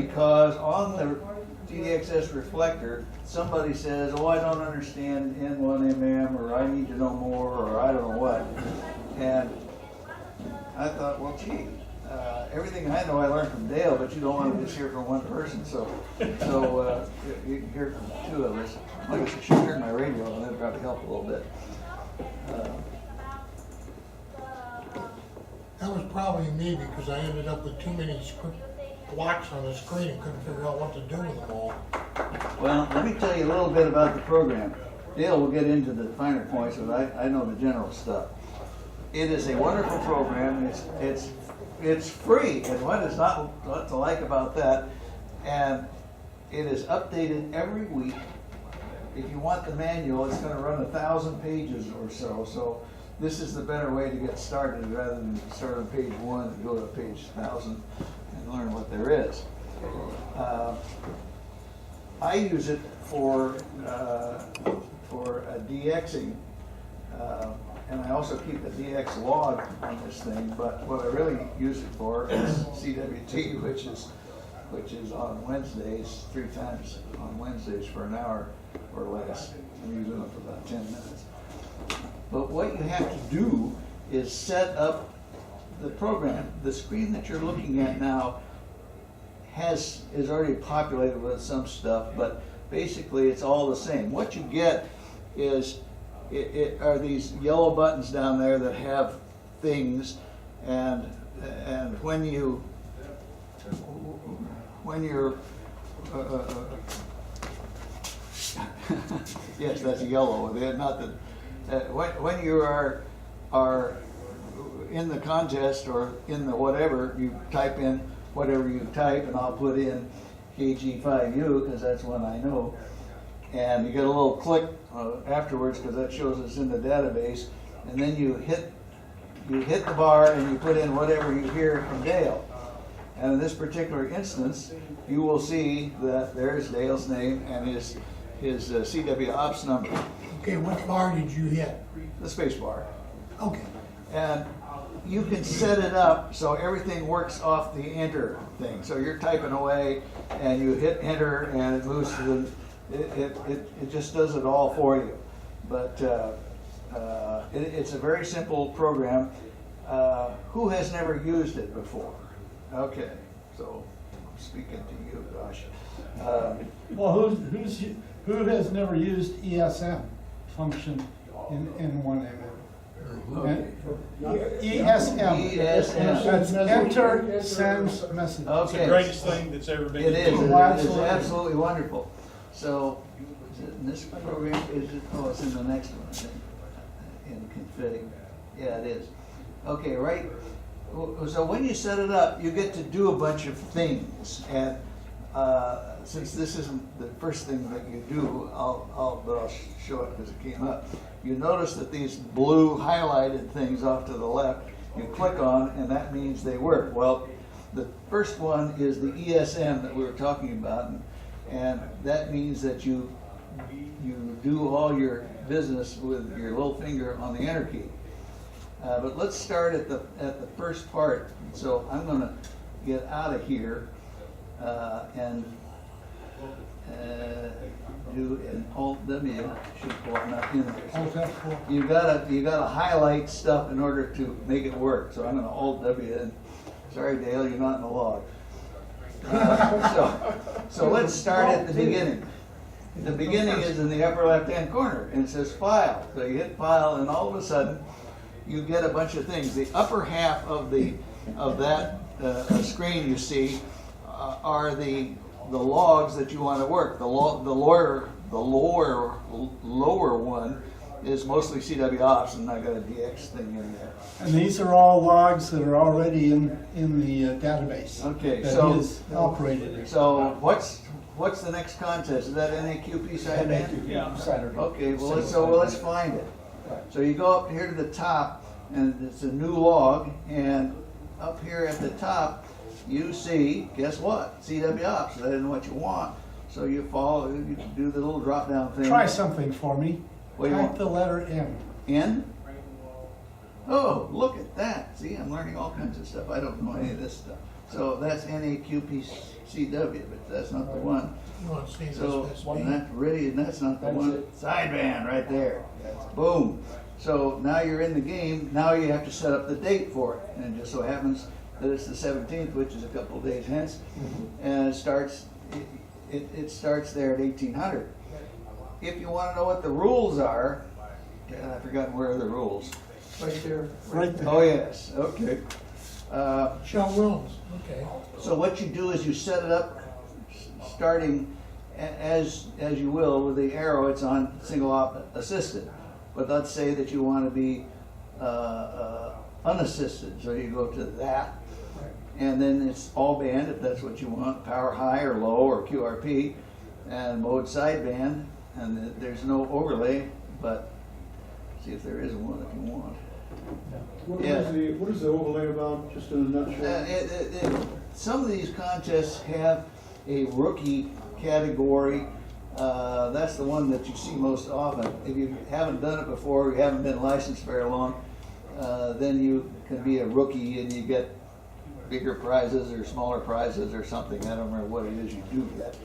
because on the DXS reflector, somebody says, oh, I don't understand N1MM, or I need to know more, or I don't know what. And I thought, well, gee, everything I know I learned from Dale, but you don't want to just hear from one person, so you can hear from two of us. I guess I should turn my radio on, that'd probably help a little bit. That was probably me because I ended up with too many blocks on the screen and couldn't figure out what to do with them all. Well, let me tell you a little bit about the program. Dale will get into the finer points, but I know the general stuff. It is a wonderful program. It's free, and what is not to like about that? And it is updated every week. If you want the manual, it's going to run 1,000 pages or so. So this is the better way to get started rather than start on page 1 and go to page 1,000 and learn what there is. I use it for DXing, and I also keep a DX log on this thing. But what I really use it for is CWT, which is on Wednesdays, 3 times on Wednesdays for an hour or less. I'm using it for about 10 minutes. But what you have to do is set up the program. The screen that you're looking at now is already populated with some stuff, but basically it's all the same. What you get is are these yellow buttons down there that have things, and when you're yes, that's yellow. Not that when you are in the contest or in the whatever, you type in whatever you type, and I'll put in KG5U because that's one I know, and you get a little click afterwards because that shows it's in the database, and then you hit the bar and you put in whatever you hear from Dale. And in this particular instance, you will see that there's Dale's name and his CW ops number. Okay, what bar did you hit? The space bar. Okay. And you can set it up so everything works off the enter thing. So you're typing away and you hit enter and it moves to the, it just does it all for you. But it's a very simple program. Who has never used it before? Okay, so I'm speaking to you, Josh. Well, who has never used ESM function in N1MM? Okay. ESM. ESM. That's enter, sends, message. Okay. It's the greatest thing that's ever been. It is. Oh, It is absolutely. absolutely wonderful. So, is it in this program? Is it? Oh, it's in the next one, I think. In config. Yeah, it is. Okay, right. So when you set it up, you get to do a bunch of things, and since this isn't the first thing that you do, I'll show it because it came up. You notice that these blue highlighted things off to the left, you click on, and that means they work. Well, the first one is the ESM that we were talking about, and that means that you do all your business with your little finger on the enter key. But let's start at the first part. So I'm going to get out of here and do an Alt W. Well, not in there. You gotta highlight stuff in order to make it work. So I'm going to Alt W. And sorry, Dale, you're not in the log. So let's start at the beginning. The beginning is in the upper left-hand corner, and it says File. So you hit File, and all of a sudden, you get a bunch of things. The upper half of that screen you see are the logs that you want to work. The lower one is mostly CW ops, and I got a DX thing in there. And these are all logs that are already in the database. Okay, that so is operated in. So what's the next contest? Is that NAQP Saturday? Yeah. Saturday. Okay, let's find it. So you go up here to the top, and it's a new log, and up here at the top, you see, guess what? CW ops. That isn't what you want. So you do the little drop down thing. Try something for me. What do you Type want? the letter N. N? Oh, look at that. See, I'm learning all kinds of stuff. I don't know any of this stuff. So that's NAQPCW, but that's not the one. You want to see So, this and speed? that's not the That's one. it. Sideband right there. Boom. So now you're in the game. Now you have to set up the date for it. And it just so happens that it's the 17th, which is a couple of days hence. And it starts there at 1800. If you want to know what the rules are, and I've forgotten where are the rules. Right there. Right there. Oh, yes, okay. Show rules, okay. So what you do is you set it up starting as you will with the arrow. It's on single op assisted, but let's say that you want to be unassisted, so you go to that, and then it's all band if that's what you want, power high or low or QRP, and mode sideband, and there's no overlay, but see if there is one if you want. What is the overlay about, just in a nutshell? Some of these contests have a rookie category. That's the one that you see most often. If you haven't done it before, you haven't been licensed very long, then you can be a rookie and you get bigger prizes or smaller prizes or something. I don't remember what it is you do yet,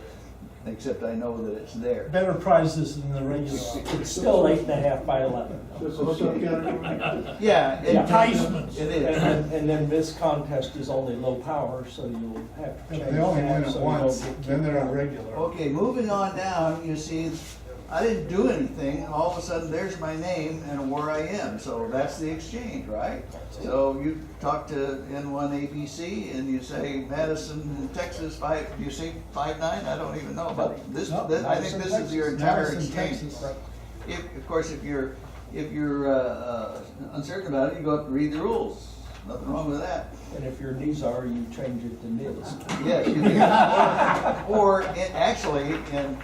except I know that it's there. Better prizes than the regular. It's still 8.5 by 11. So it's a subcategory? Yeah, Enticements. It is. And then this contest is only low power, so you'll have to If change they only win that it so you once, don't get then they're a kicked out. regular. Okay, moving on down, you see, I didn't do anything, and all of a sudden, there's my name and where I am, so that's the exchange, right? So you talk to N1ABC, and you say Madison, Texas, you say 5'9", I don't even know, but this, No, I think this is your entire Madison, exchange. Texas. Of course, if you're uncertain about it, you go up and read the rules, nothing wrong with that. And if you're Nizar, you change it to Niz. Yes, you can. Or actually, in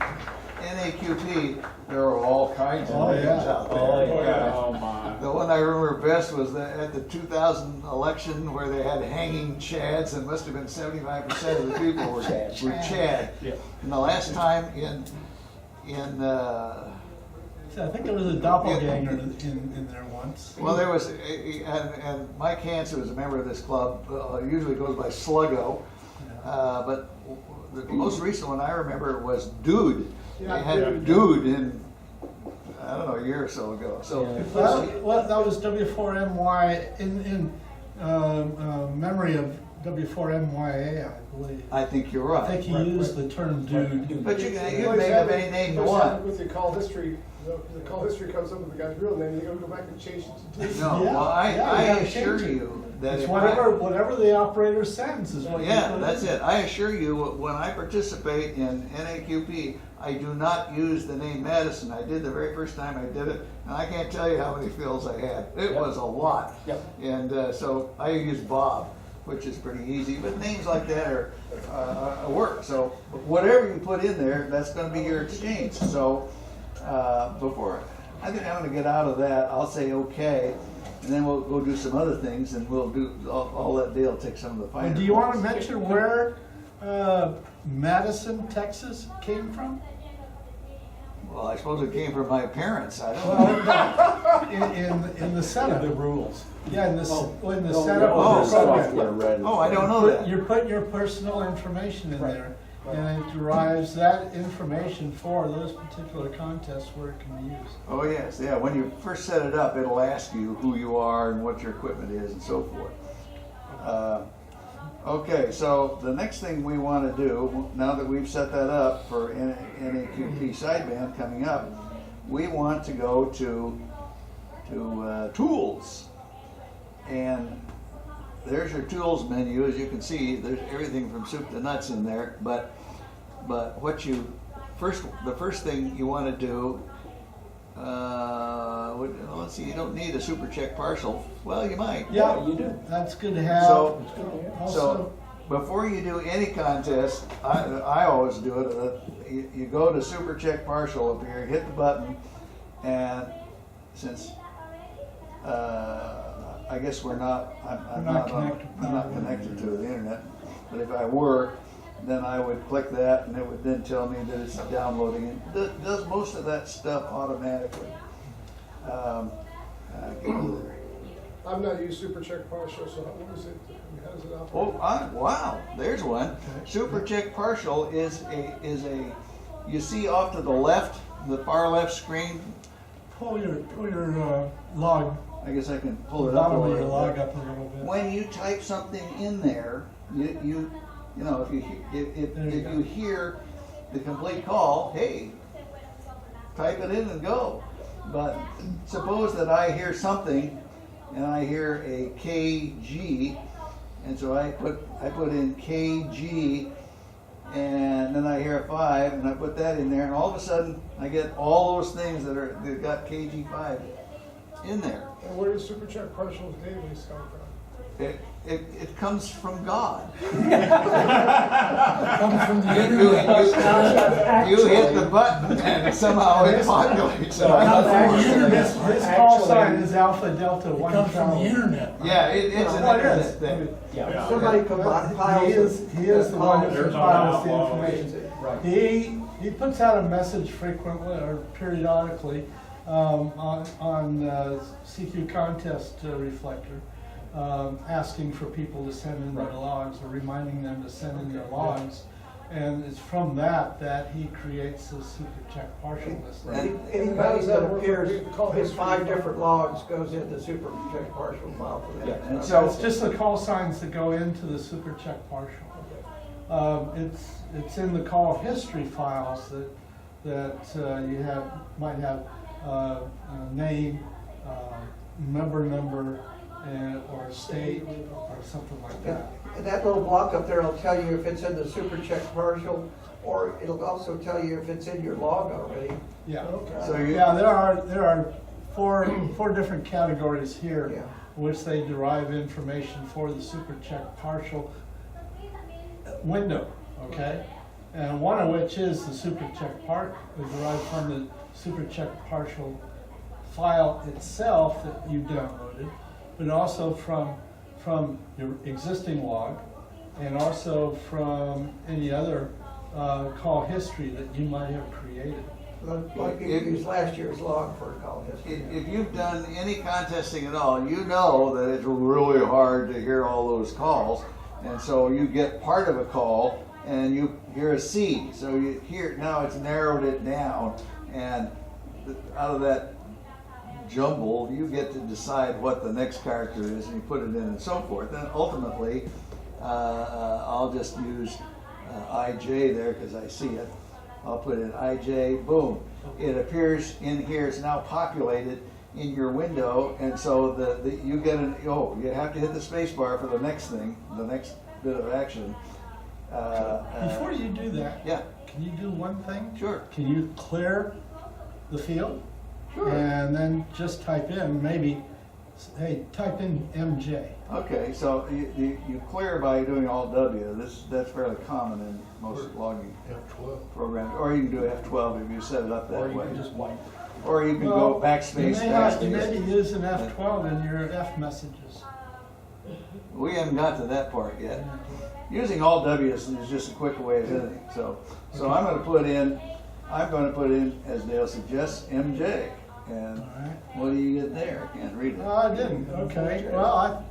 NAQP, there are all kinds of Oh, names yeah. out there. Oh, yeah. Oh, my. The one I remember best was at the 2000 election where they had hanging Chads, and must have been 75% of the people were Chad. Yeah. And the last time in I think there was a doppelganger in there once. well, there was, and Mike Hansen was a member of this club, usually goes by Sluggo, but the most recent one I remember was Dude. They had Dude in, I don't know, a year or so ago. So, Yeah. Well, that was W4MY in memory of W4MYA, I believe. I think you're I think right. he used the term dude. But you can make up any name you want. With your call history, the call history comes up with the guy's real name, you gotta go back and change it to D. No, Yeah, well, I you gotta assure change it. you that It's if whatever the operator sends is what you yeah, put that's in. it. I assure you, when I participate in NAQP, I do not use the name Madison. I did the very first time I did it, and I can't tell you how many fills I had. It Yep. was a lot. Yep. And so I use Bob, which is pretty easy, but names like that are work. So whatever you put in there, that's gonna be your exchange. So before, I think I'm gonna get out of that, I'll say okay, and then we'll go do some other things, and we'll do, I'll let Dale take some of the finer And do you want to points. mention where Madison, Texas came from? Well, I suppose it came from my parents, I don't know. Well, in the The setup. rules. Yeah, in the Oh, setup oh, of the software program. read. Oh, I don't know that. You're putting your personal information in Right. there, and it derives that information for those particular contests where it can be used. Oh, yes, yeah, when you first set it up, it'll ask you who you are and what your equipment is and so forth. Okay, so the next thing we want to do, now that we've set that up for NAQP sideband coming up, we want to go to tools. And there's your tools menu. As you can see, there's everything from soup to nuts in there. But what the first thing you want to do, let's see, you don't need a super check partial. Well, you might. Yeah, you do. That's good to have. So, It's good to have. Also, so before you do any contest, I always do it. You go to super check partial up here, hit the button, and since I guess we're not, I'm not connected to the internet. But if I were, then I would click that, and it would then tell me that it's downloading. It does most of that stuff automatically. Get over there. I've not used Super Check Partial, so what is it? I mean, how does it operate? Oh, wow, there's one. Super check partial is a, you see off to the left, the far left screen, Pull your log, I guess I can pull the it up a bottom of your little log bit. up a little bit. When you type something in there, you know, if you hear the complete call, hey, type it in and go. But suppose that I hear something and I hear a KG, and so I put in KG, and then I hear a 5, and I put that in there, and all of a sudden I get all those things that got KG5 in there. And where does Super Check Partial's database come from? It comes from God. Comes from the internet. You hit the button and somehow it populates. This call sign is Alpha Delta It 1 comes from the Charlie. internet. Yeah, it's an Well, it internet is. thing. Yeah. Somebody compiles. He is the one who There's compiles the an outlaw. information. Right. He puts out a message frequently or periodically on CQ contest reflector, asking for people to send in their Right. logs or reminding them to send in their logs. And it's from that he creates this super check partial list. And- How Anybody does that that work appears with the call with history? 5 different logs goes into super check partial file for the next And one. so- It's just the call signs that go into the super check partial. It's in the call history files that you might have a name, member number, or state, or something like that. And that little block up there will tell you if it's in the super check partial, or it'll also tell you if it's in your log already. Yeah. So you, Yeah, there are four different categories here, Yeah. which they derive information for the super check partial window, okay? And one of which is the super check part, derived from the super check partial file itself that you downloaded, but also from your existing log, and also from any other call history that you might have created. Like you used last year's log for call history. if you've done any contesting at all, you know that it's really hard to hear all those calls. And so you get part of a call and you hear a C. So you hear, now it's narrowed it down. And out of that jumble, you get to decide what the next character is and you put it in and so forth. And ultimately, I'll just use IJ there because I see it. I'll put in IJ, boom. It appears in here, it's now populated in your window, and so you get you have to hit the space bar for the next thing, the next bit of action. Before you do that, Yeah, can you do one thing? sure. Can you clear the field? Sure. And then just type in, maybe, hey, type in MJ. Okay, so you clear by doing Alt W. That's fairly common in most logging F12. programs, or you can do F12 if you set it up Or that you way. can just wipe. Or you can go backspace, You may backspace. be using F12 in your F messages. We haven't got to that part yet. Using Alt W is just a quick way of editing. So I'm going to put in, as Dale suggests, MJ. And All right. what do you get there? I can't read it. No, I didn't. Okay. Well,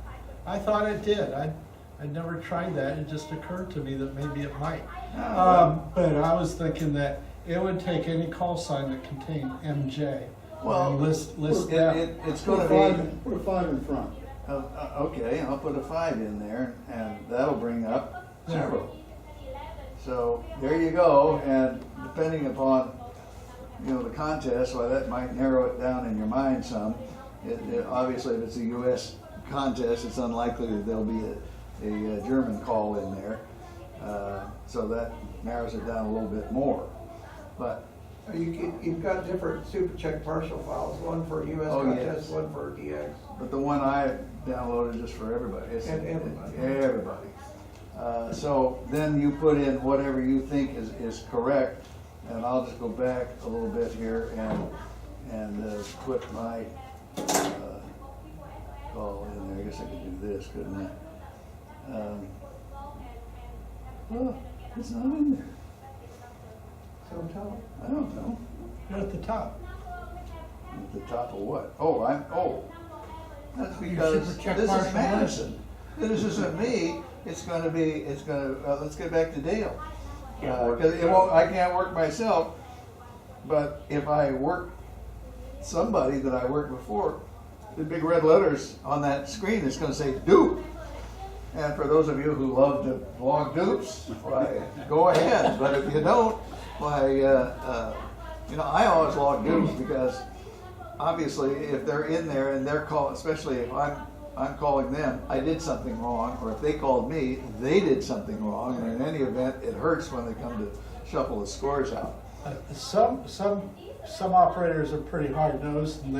I thought it did. I'd never tried that. It just occurred to me that maybe it might. But I was thinking that it would take any call sign that contained MJ Well, and list that. It's Put going a to be. 5, put a 5 in front. Okay, I'll put a 5 in there, and that'll bring up 0. So there you go, and depending upon the contest, well, that might narrow it down in your mind some. Obviously, if it's a U.S. contest, it's unlikely that there'll be a German call in there, so that narrows it down a little bit more. But You've got different super check partial files, one for US Oh, contest, yes. one for DX. But the one I downloaded is for everybody. It's And everybody. Everybody. So then you put in whatever you think is correct, and I'll just go back a little bit here and put my call in there. I guess I could do this, couldn't I? Oh, it's not in there. So tell them. I don't know. You're at the top. At the top of what? Oh, That's Your because super check this is marshal Madison. This isn't me, it's gonna be, let's get back to Dale. Cause I can't work myself, but if I work somebody that I worked before, the big red letters on that screen is gonna say dupe. And for those of you who love to log dupes, why, go ahead, but if you don't, why, I always log dupes because obviously if they're in there and they're called, especially if I'm calling them, I did something wrong, or if they called me, they did something wrong, and in any event, it hurts when they come to shuffle the scores out. Some operators are pretty hard-nosed, and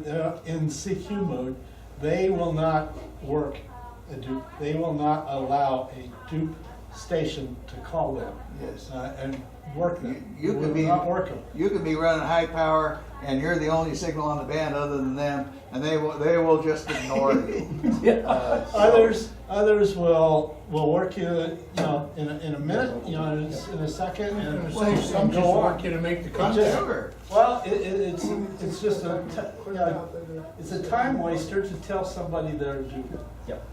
they're in CQ mode, they will not work a dupe. They will not allow a dupe station to call them. Yes. And work them. You Will could be, not work them. you could be running high power, and you're the only signal on the band other than them, and they will just ignore you. Others will work you, in a minute, in a second, I'm and gonna say some just go on. want you to make the Just- contact. Sure. Well, it's just it's a time waster to tell somebody they're duped.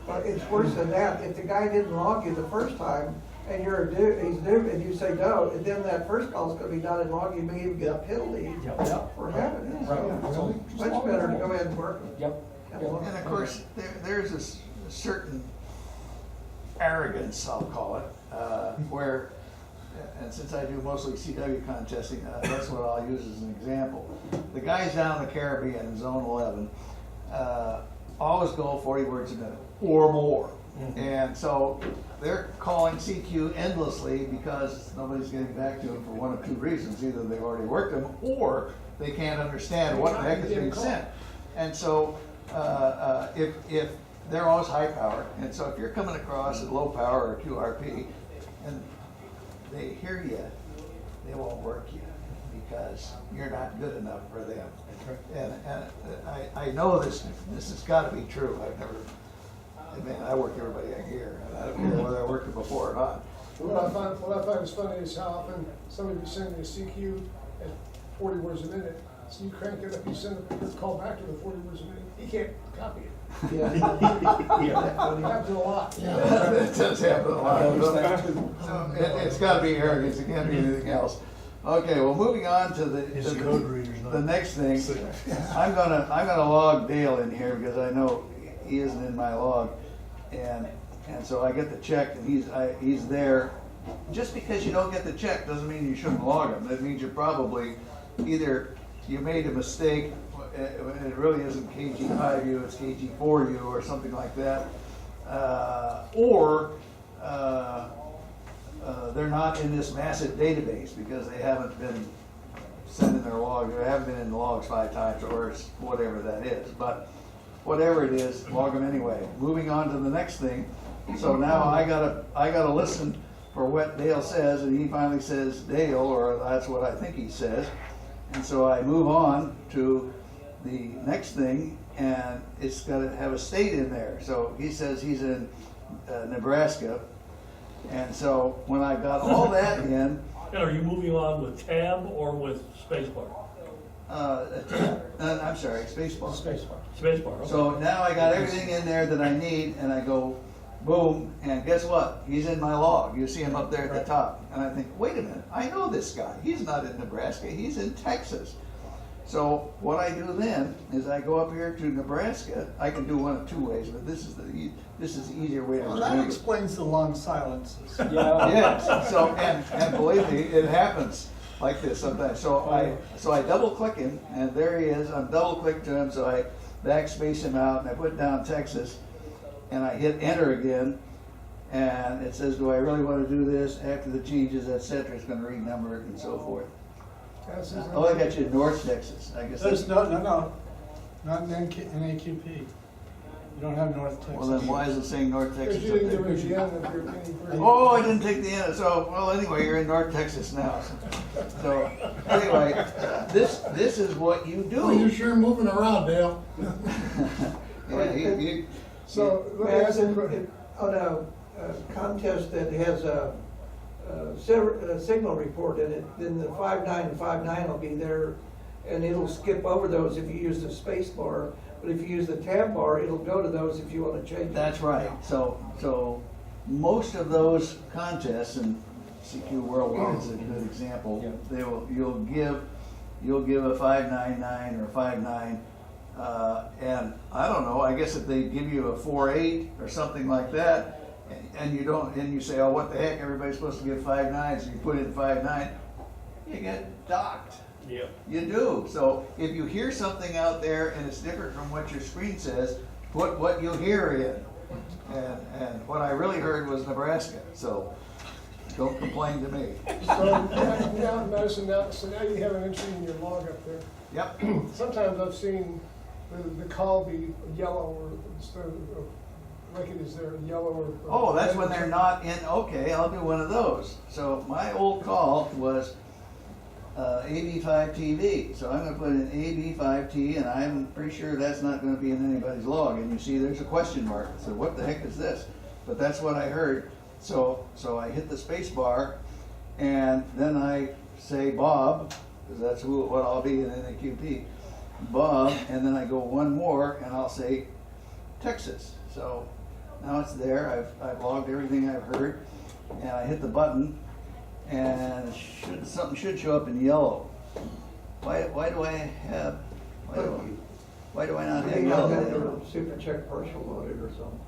But it's worse than that. If the guy didn't log you the first time, and he's due, and you say no, and then that first call's gonna be done and log you, may even get a penalty for having it. So, much better to go ahead and work it. Yep. And of course, there's a certain arrogance, I'll call it, where, and since I do mostly CW contesting, that's what I'll use as an example. The guys down in the Caribbean in Zone 11 always go 40 words a minute or more. And so they're calling CQ endlessly because nobody's getting back to them for one of two reasons. Either they've already worked them or they can't understand what the heck is being sent. And so if they're always high power, and so if you're coming across at low power or QRP and they hear you, they won't work you because you're not good enough for them. And I know this has got to be true. I work everybody I hear. I don't care whether I worked it before or not. What I find is funny is how often somebody will send me a CQ at 40 words a minute. So you crank it up, you send a call back to the 40 words a minute. He can't copy it. It happens a lot. It does happen a lot. It's got to be arrogance. It can't be anything else. Okay, well, moving on to the next thing. I'm gonna log Dale in here because I know he isn't in my log, and so I get the check and he's there. Just because you don't get the check doesn't mean you shouldn't log him. That means you're probably either you made a mistake. It really isn't KG5U, it's KG4U or something like that, or they're not in this massive database because they haven't been sending their logs, or haven't been in the logs 5 times, or whatever that is. But whatever it is, log them anyway. Moving on to the next thing. So now I gotta listen for what Dale says, and he finally says Dale, or that's what I think he says. And so I move on to the next thing, and it's got to have a state in there. So he says he's in Nebraska, and so when I got all that in, And are you moving on with tab or with spacebar? I'm sorry, spacebar. Spacebar, okay. So now I got everything in there that I need, and I go boom, and guess what? He's in my log. You see him up there at the top, and I think, wait a minute, I know this guy. He's not in Nebraska. He's in Texas. So what I do then is I go up here to Nebraska. I can do one of two ways, but this is the easier way to Well, remember. that explains the long silences. Yeah. Yes. So and believe me, it happens like this sometimes. So I double click him, and there he is. I'm double click to him, so I backspace him out, and I put down Texas, and I hit enter again, and it says, do I really want to do this? After the changes, etc. It's going to renumber it and so forth. Oh, I got you in North Texas. I guess There's that's, not in AQP. You don't have North Texas. well, then why is it saying North Because Texas you up didn't there? give it the end of your opinion. Oh, I didn't take the end. So, well, anyway, you're in North Texas now. So, anyway, this is what you do. Oh, you're sure moving around, Dale. Yeah, So, let me ask you, a Madison, on a contest that has a signal report in it, then the 59 and 59 will be there, and it'll skip over those if you use the space bar. But if you use the tab bar, it'll go to those if you wanna change it. That's right. So most of those contests, and CQ Worldwide is a good example, you'll give a 599 or 59, and I don't know, I guess if they give you a 48 or something like that, and you don't, and you say, oh, what the heck, everybody's supposed to give 59, so you put in 59, you get docked. Yeah. You do. So if you hear something out there and it's different from what your screen says, put what you hear in. And what I really heard was Nebraska, so don't complain to me. So now in Madison, so now you have an entry in your log up there. Yep. Sometimes I've seen the call be yellow or instead of like it is there, yellow or. Oh, that's red when or they're something. not in, okay, I'll do one of those. So my old call was AB5 TV. So I'm gonna put in AB5T, and I'm pretty sure that's not gonna be in anybody's log. And you see there's a question mark. So what the heck is this? But that's what I heard. So I hit the space bar, and then I say Bob, because that's what I'll be in NAQP. Bob, and then I go one more, and I'll say Texas. So now it's there. I've logged everything I've heard, and I hit the button, and something should show up in yellow. Why do I have? Why do I not have Maybe not have yellow? your super check partial loaded or something.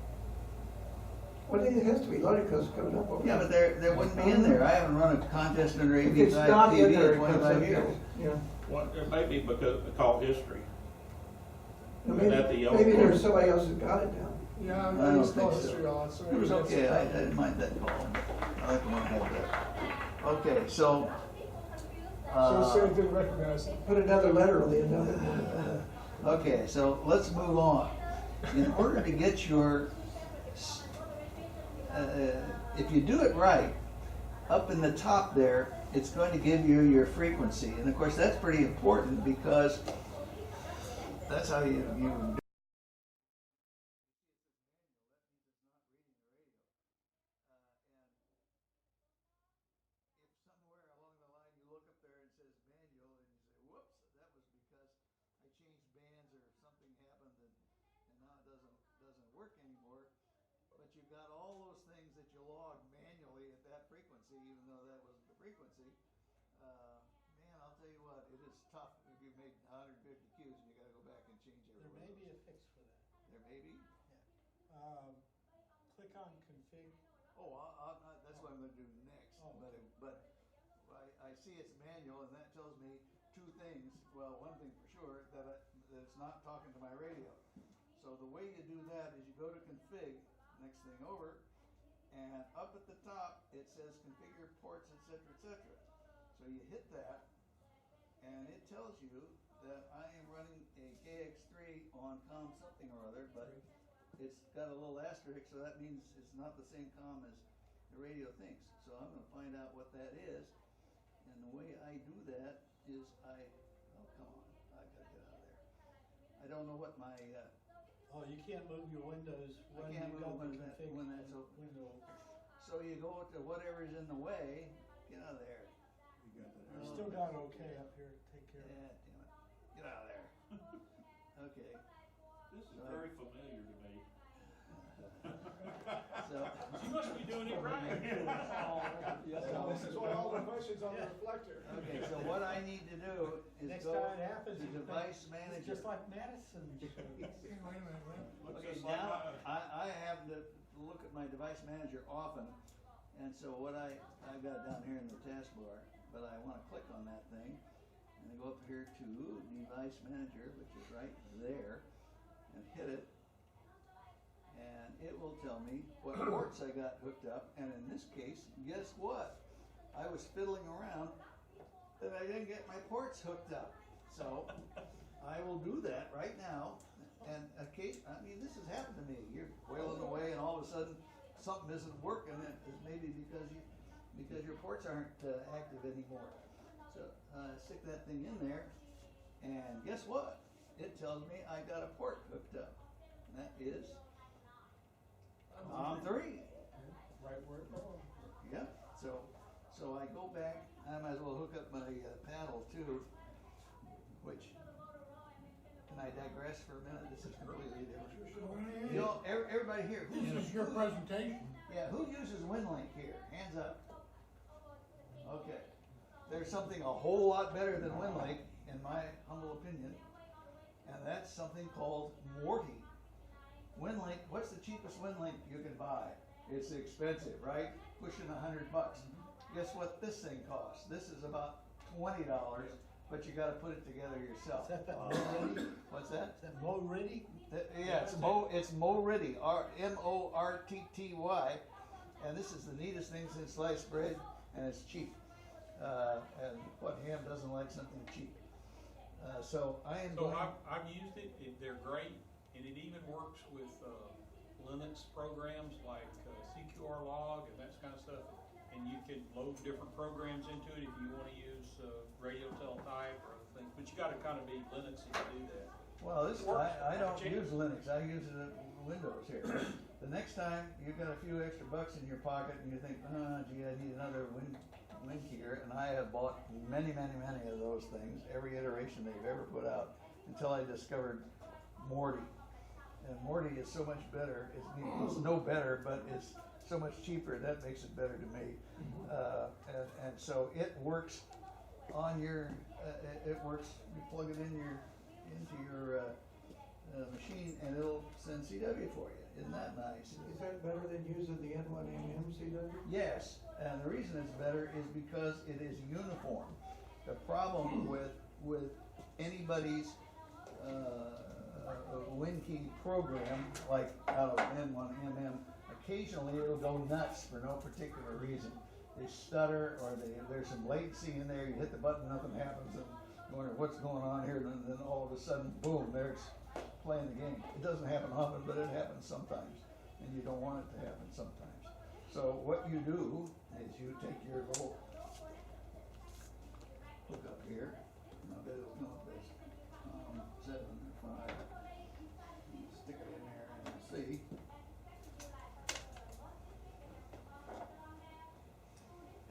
Well, it has to be loaded because it's coming up. Yeah, but there wouldn't be in there. I haven't run a contest under If it's not AB5 in there, TV it in comes 25 up years. yellow. Yeah. Well, it may be because of the call history. Maybe, That the yellow maybe part. there's somebody else that got it down. Yeah, I I don't use call think so. history a lot, so. It was maybe that's- okay. I didn't mind that call. I like the one I had there. Okay, so. So say it didn't recognize it. Put another letter on the end of it. Okay, so let's move on. In order to get your, if you do it right, up in the top there, it's going to give you your frequency. And of course, that's pretty important because that's how you if somewhere along the line you look up there and it says manual and you say, whoops, that was because I changed bands or something happened and now it doesn't work anymore. But you've got all those things that you log manually at that frequency, even though that wasn't the frequency. Man, I'll tell you what, it is tough if you've made 150 Qs and you gotta go back and change There everything. may be a fix for that. There may be? Click on config. Oh, that's what I'm gonna do next, Oh, okay. but I see it's manual, and that tells me two things. Well, one thing for sure, that it's not talking to my radio. So the way you do that is you go to config, next thing over, and up at the top, it says configure ports, etc., etc. So you hit that, and it tells you that I am running a KX3 on COM something or other, but it's got a little asterisk, so that means it's not the same COM as the radio thinks. So I'm gonna find out what that is, and the way I do that is oh, come on, I gotta get out of there. I don't know what my, Oh, you can't move your windows I when can't you've move got the when that- config when that's open. window open. so you go to whatever's in the way, get out of there. You still got okay up here, take care of Yeah, it. damn it, get out of there. Okay, This is very familiar to me. so, You must be doing it right. This is why all the questions on the reflector. okay, so what I need to do is Next go time it happens, to you think device it's manager. just like Madison. Looks Okay, just like now, mine. I happen to look at my device manager often, and so what I've got down here in the taskbar, but I wanna click on that thing, and I go up here to device manager, which is right there, and hit it, and it will tell me what ports I got hooked up, and in this case, guess what? I was fiddling around, and I didn't get my ports hooked up, so I will do that right now. And I mean, this has happened to me. You're wailing away, and all of a sudden, something isn't working. And it's maybe because your ports aren't active anymore. So stick that thing in there, and guess what? It tells me I got a port hooked up. And that is COM3. Right where it belongs. Yep. So I go back. I might as well hook up my paddle too, which Can I digress for a minute? This is completely different. You know, everybody here. This is your presentation. Yeah, who uses WinLink here? Hands up. Okay. There's something a whole lot better than WinLink, in my humble opinion, and that's something called Morty. WinLink, what's the cheapest WinLink you can buy? It's expensive, right? Pushing $100. Guess what this thing costs? This is about $20, but you gotta put it together yourself. Is that Mo-Ready? What's that? Is that Mo-Ready? Yeah, it's Morty, M-O-R-T-T-Y, and this is the neatest thing since sliced bread, and it's cheap. And what ham doesn't like something cheap? So I am So going. I've used it, they're great, and it even works with Linux programs like CQR log and that kind of stuff. And you can load different programs into it if you want to use radio teletype or other things. But you got to kind of be Linuxy to do that. Well, this Works. I don't use Linux. I use Windows here. The next time you've got a few extra bucks in your pocket and you think, oh, gee, I need another Win keyer, and I have bought many of those things, every iteration they've ever put out, until I discovered Morty. And Morty is so much better. It's no better, but it's so much cheaper. That makes it better to me. And so it works on your. It works. You plug it into your machine, and it'll send CW for you. Isn't that nice? Is that better than using the N1MM CW? Yes, and the reason it's better is because it is uniform. The problem with anybody's WinKey program, like out of N1MM, occasionally it'll go nuts for no particular reason. They stutter, or there's some latency in there. You hit the button, nothing happens, and you wonder what's going on here. And then all of a sudden, boom, there's playing the game. It doesn't happen often, but it happens sometimes, and you don't want it to happen sometimes. So what you do is you take your little hook up here. I bet it'll come up as 7 or 5. You stick it in there and see.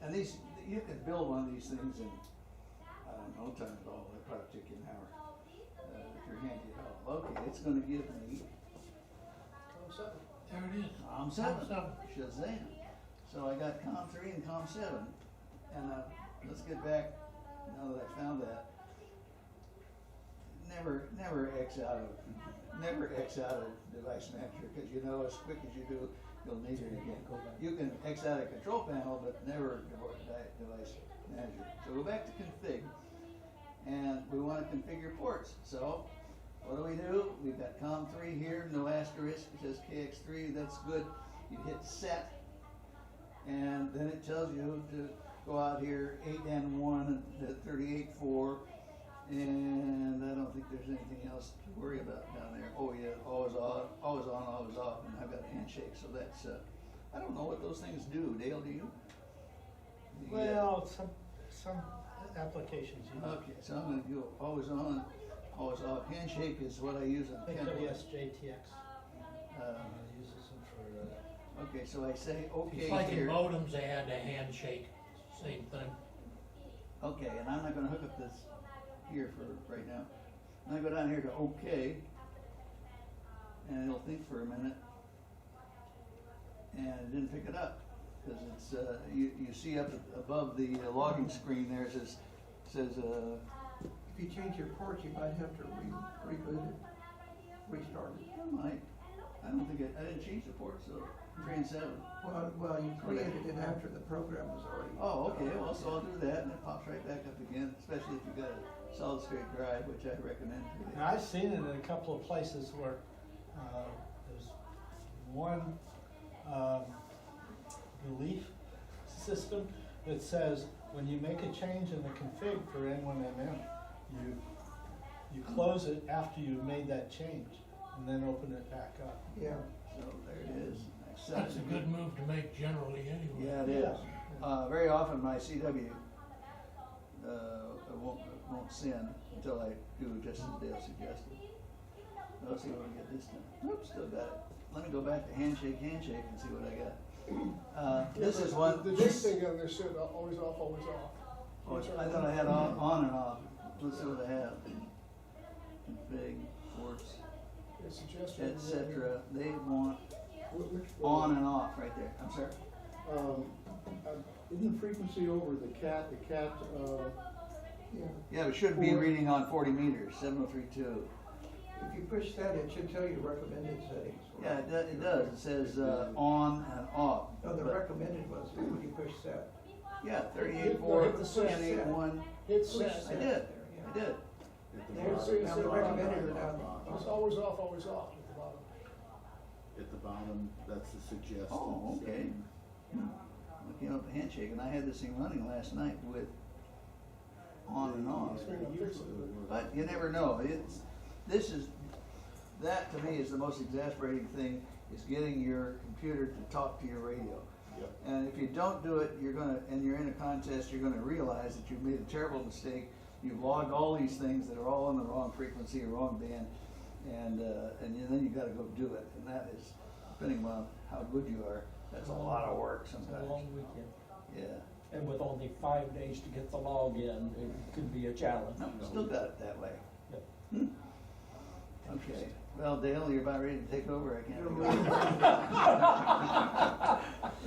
And these, you can build one of these things in, I don't know, time at all. It'll probably take you an hour if you're handy at all. Okay, it's going to give me COM7. There it is. COM7. Shazam. So I got COM3 and COM7, and let's get back. Now that I found that, never X out of device manager, because you know as quick as you do, you'll need it again. You can X out of control panel, but never device manager. So go back to config, and we want to configure ports. So what do? We've got COM3 here, no asterisk, it says KX3, that's good. You hit set, and then it tells you to go out here 8N1 at 38.4, and I don't think there's anything else to worry about down there. Oh yeah, always on, always off, and I've got a handshake, so that's, I don't know what those things do. Dale, do you? Well, some applications use it. Okay, so I'm gonna go always on, always off. Handshake is what I use on I think Kindle. WSJTX uses them for. Okay, so I say okay It's like in here. modems, they had a handshake, same thing. Okay, and I'm not gonna hook up this here for right now. And I go down here to OK, and it'll think for a minute, and it didn't pick it up because it's you see up above the logging screen there, it says If you change your port, you might have to reboot it, restart it. I might. I don't think I didn't change the port, so 3 and 7. Well, you created it after the program was already. Oh, okay. Well, so I'll do that, and it pops right back up again. Especially if you've got a solid state drive, which I recommend. And I've seen it in a couple of places where there's one relief system that says when you make a change in the config for N1MM, you close it after you've made that change and then open it back up. Yeah. So there it is. That's a good move to make generally anyway. Yeah, it is. Very often my CW won't send until I do just as Dale suggested. Let's see what we get this time. Oops, still got it. Let me go back to handshake and see what I got. This is one. The G thing on there said always off, always off. Oh, I thought I had on and off. Let's see what I have. Config. sports, It's suggested. etc. They want Which, on and off right there. I'm sorry. Isn't the frequency over the cat, Yeah, it should be reading on 40 meters, 7032. If you push that, it should tell you recommended settings. Yeah, it does. It says on and off. No, the But- recommended was when you push set. Yeah, Hit 38.4, the set. 10.8.1. Hit Push set. I set. did. I did. Now, see, Now the recommended are down. It's always off at the bottom. at the bottom, that's the suggested. Oh, okay. setting. I came up with a handshake, and I had this thing running last night with on and off. It's gonna fix it. But you never know. That to me is the most exasperating thing, is getting your computer to talk to your radio. Yep. And if you don't do it, and you're in a contest, you're gonna realize that you've made a terrible mistake. You've logged all these things that are all in the wrong frequency or wrong band, and then you gotta go do it. And that is, depending on how good you are, that's a lot of work It's a sometimes. long weekend. Yeah. And with only 5 days to get the log in, it could be a challenge. No, still got it that way. Yep. Okay. Well, Dale, you're about ready to take over. I can't.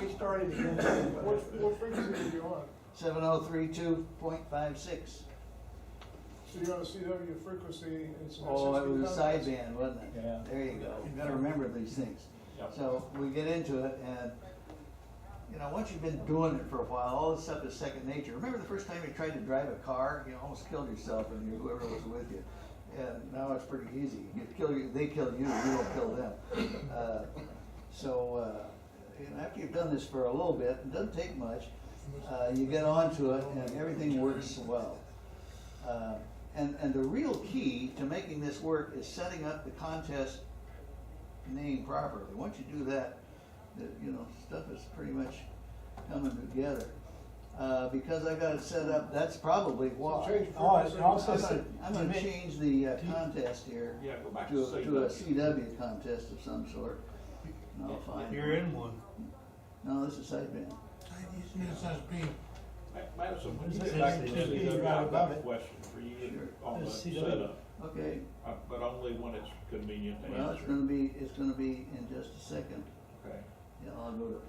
We started again. What frequency are you on? 7032.56. So you're on a CW frequency, it's. Oh, it was a 16 sideband, wasn't it? Yeah. There you go. You gotta remember these things. Yep. So we get into it, and, once you've been doing it for a while, all this stuff is second nature. Remember the first time you tried to drive a car? You almost killed yourself and whoever was with you. And now it's pretty easy. They kill you, you don't kill them. After you've done this for a little bit, it doesn't take much, you get onto it and everything works well. And the real key to making this work is setting up the contest name properly. Once you do that, stuff is pretty much coming together. Because I got it set up, that's probably why. Change Oh, it frequency. also I'm gonna change the contest here Yeah, go back to to a CW contest of some sort. And I'll find. You're in one. No, this is sideband. It says B. Madison, when you It's- get back to it's- this, it's I've right got above a it. question for you Sure. on the It's CW. setup, Okay, but only when it's convenient to well, it's answer. gonna be in just a second. Okay. Yeah, I'll go to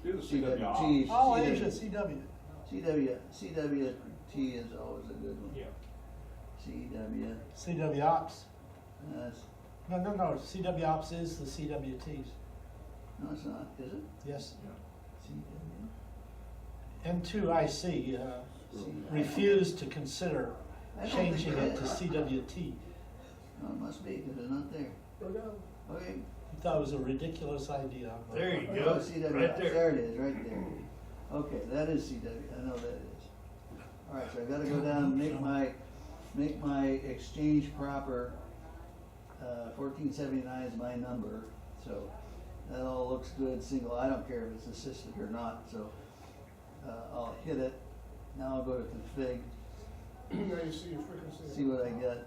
Do the CW off. CWT. Oh, Asia, CW. CWT is always a good one. Yeah. CW, CW Ops. that's, No, CW Ops is the CWTs. no, it's not, is it? Yes. CW? N2IC refused to consider I don't changing think it to is. CWT. No, it must be, because it's not there. Go down. Okay. He thought it was a ridiculous idea. There you Oh, go. CW, Right there. there it is, right there. Okay, that is CW, I know that is. All right, so I gotta go down and make my exchange proper. 1479 is my number, so that all looks good, single. I don't care if it's assisted or not, so I'll hit it. Now I'll go to config, Now you see your frequency. see what I get.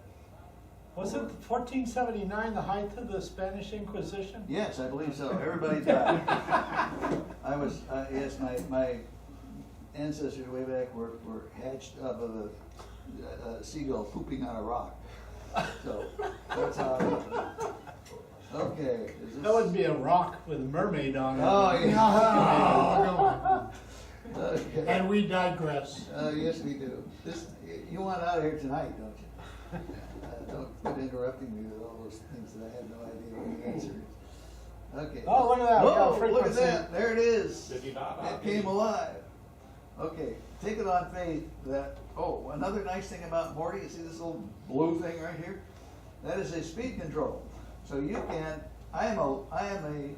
Wasn't 1479 the height of the Spanish Inquisition? Yes, I believe so. Everybody died. Yes, my ancestors way back were hatched out of a seagull pooping on a rock. So that's how I happened. Okay. Is this... That would be a rock with a mermaid on it. Oh, yeah. Okay. And we digress. Yes, we do. You want out of here tonight, don't you? Don't quit interrupting me with all those things that I have no idea what the answer is. Okay. Oh, look at that. We got Whoa, look at frequency. that. There it is. Did you not? It came alive. Okay, take it on faith that, another nice thing about Morty, you see this little blue thing right here? That is a speed control. So you can, I am a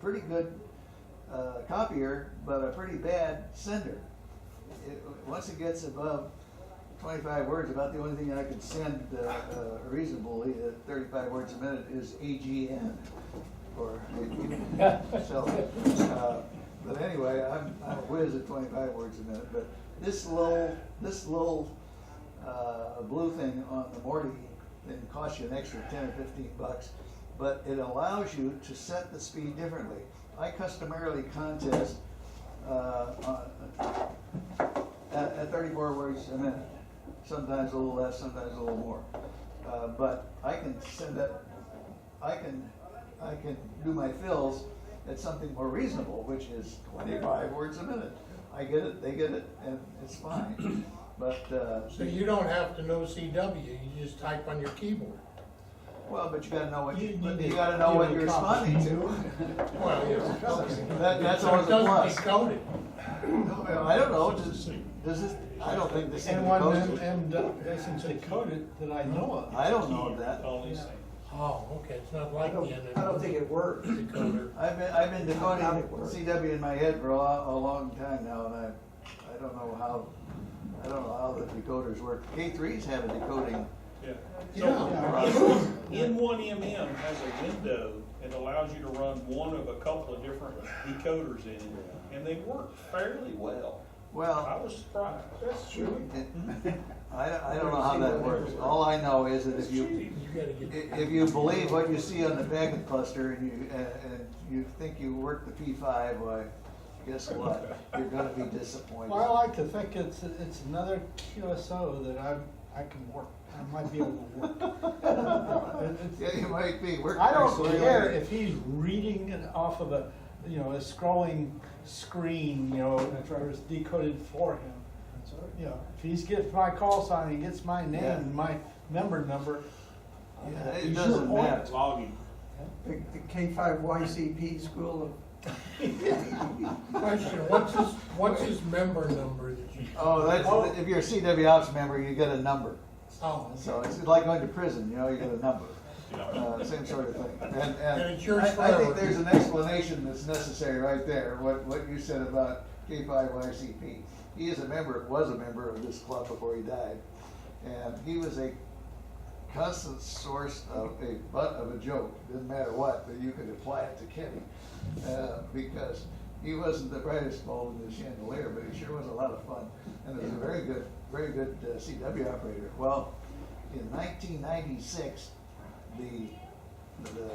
pretty good copier, but a pretty bad sender. Once it gets above 25 words, about the only thing I could send reasonably, 35 words a minute, is AGN. But anyway, I'm a whiz at 25 words a minute. But this little blue thing on the Morty thing costs you an extra 10 or 15 bucks, but it allows you to set the speed differently. I customarily contest at 34 words a minute. Sometimes a little less, sometimes a little more. but I can send that, I can do my fills at something more reasonable, which is 25 words a minute. I get it, they get it, and it's fine. But, So you don't have to know CW, you just type on your keyboard. well, but you gotta know what you need to gotta know what give you're a copy. responding to. Well, yeah. That's always a So it plus. doesn't decode it. Well, I don't know, does this, I don't think this thing decodes it. N1MM doesn't decode it that I know of. I don't know that. Only say. Oh, okay, it's not I like the don't think it works. decoder. I've been How it decoding works. CW in my head for a long time now, and I don't know how the decoders work. K3s have a decoding. Yeah. Yeah. So, N1MM has a window that allows you to run one of a couple of different decoders in it, and they work fairly well. I Well, was surprised. That's true. I don't know how that works. All I know is that if You gotta get. if you believe what you see on the packet cluster and you think you work the P5, why, guess what? You're gonna be disappointed. Well, I like to think it's another QSO that I can work, I might be able to work. Yeah, you might be. I don't care if he's reading it off of a scrolling screen, or it's decoded for him. If he gets my call sign, he gets my name Yeah. and my member number. Yeah, it he's doesn't your matter. point. Logging. The K5YCP school Question, what's his member number that you? Oh, that's, if you're a CW Ops member, you get a number. Oh, So it's like going to prison, you get a number. Same sort of thing. And it's yours I think forever. there's an explanation that's necessary right there, what you said about K5YCP. He was a member of this club before he died. And he was a constant source of a butt of a joke, didn't matter what, but you could apply it to Kenny. Because he wasn't the brightest bulb in the chandelier, but he sure was a lot of fun. And he was a very good CW operator. Well, in 1996, the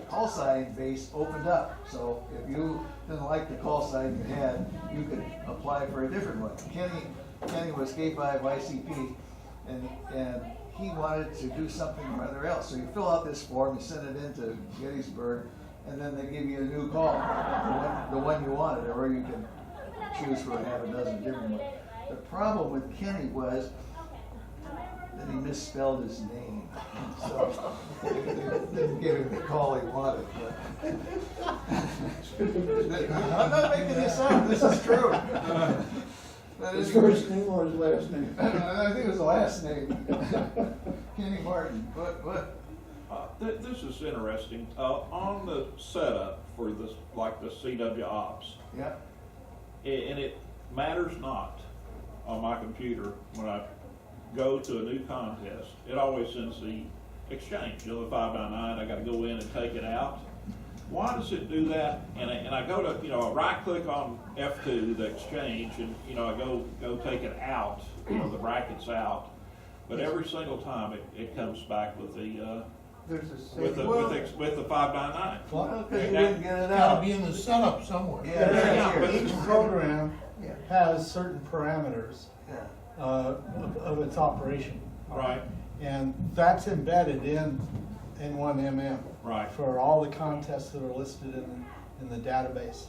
call sign base opened up. So if you didn't like the call sign you had, you could apply for a different one. Kenny was K5YCP, and he wanted to do something or other else. So you fill out this form, you send it into Gettysburg, and then they give you a new call, the one you wanted, or you can choose for half a dozen different ones. The problem with Kenny was that he misspelled his name. So it didn't give him the call he wanted. But I'm not making this up, this is true. That His is first name or his last name? I think it was the last name. Kenny Martin. What? This is interesting. On the setup for this, like the CW Ops, Yeah. and it matters not on my computer when I go to a new contest. It always sends the exchange, the 599. I got to go in and take it out. Why does it do that? And I go to, I right click on F2, the exchange, and I go take it out. The brackets out. But every single time it comes back with the There's a with the 599. Well, because you didn't get it It's gotta out. be in the setup somewhere. Yeah, that's but here. Each program Yeah. has certain parameters Yeah. of its operation. Right. And that's embedded in N1MM. Right. For all the contests that are listed in the database,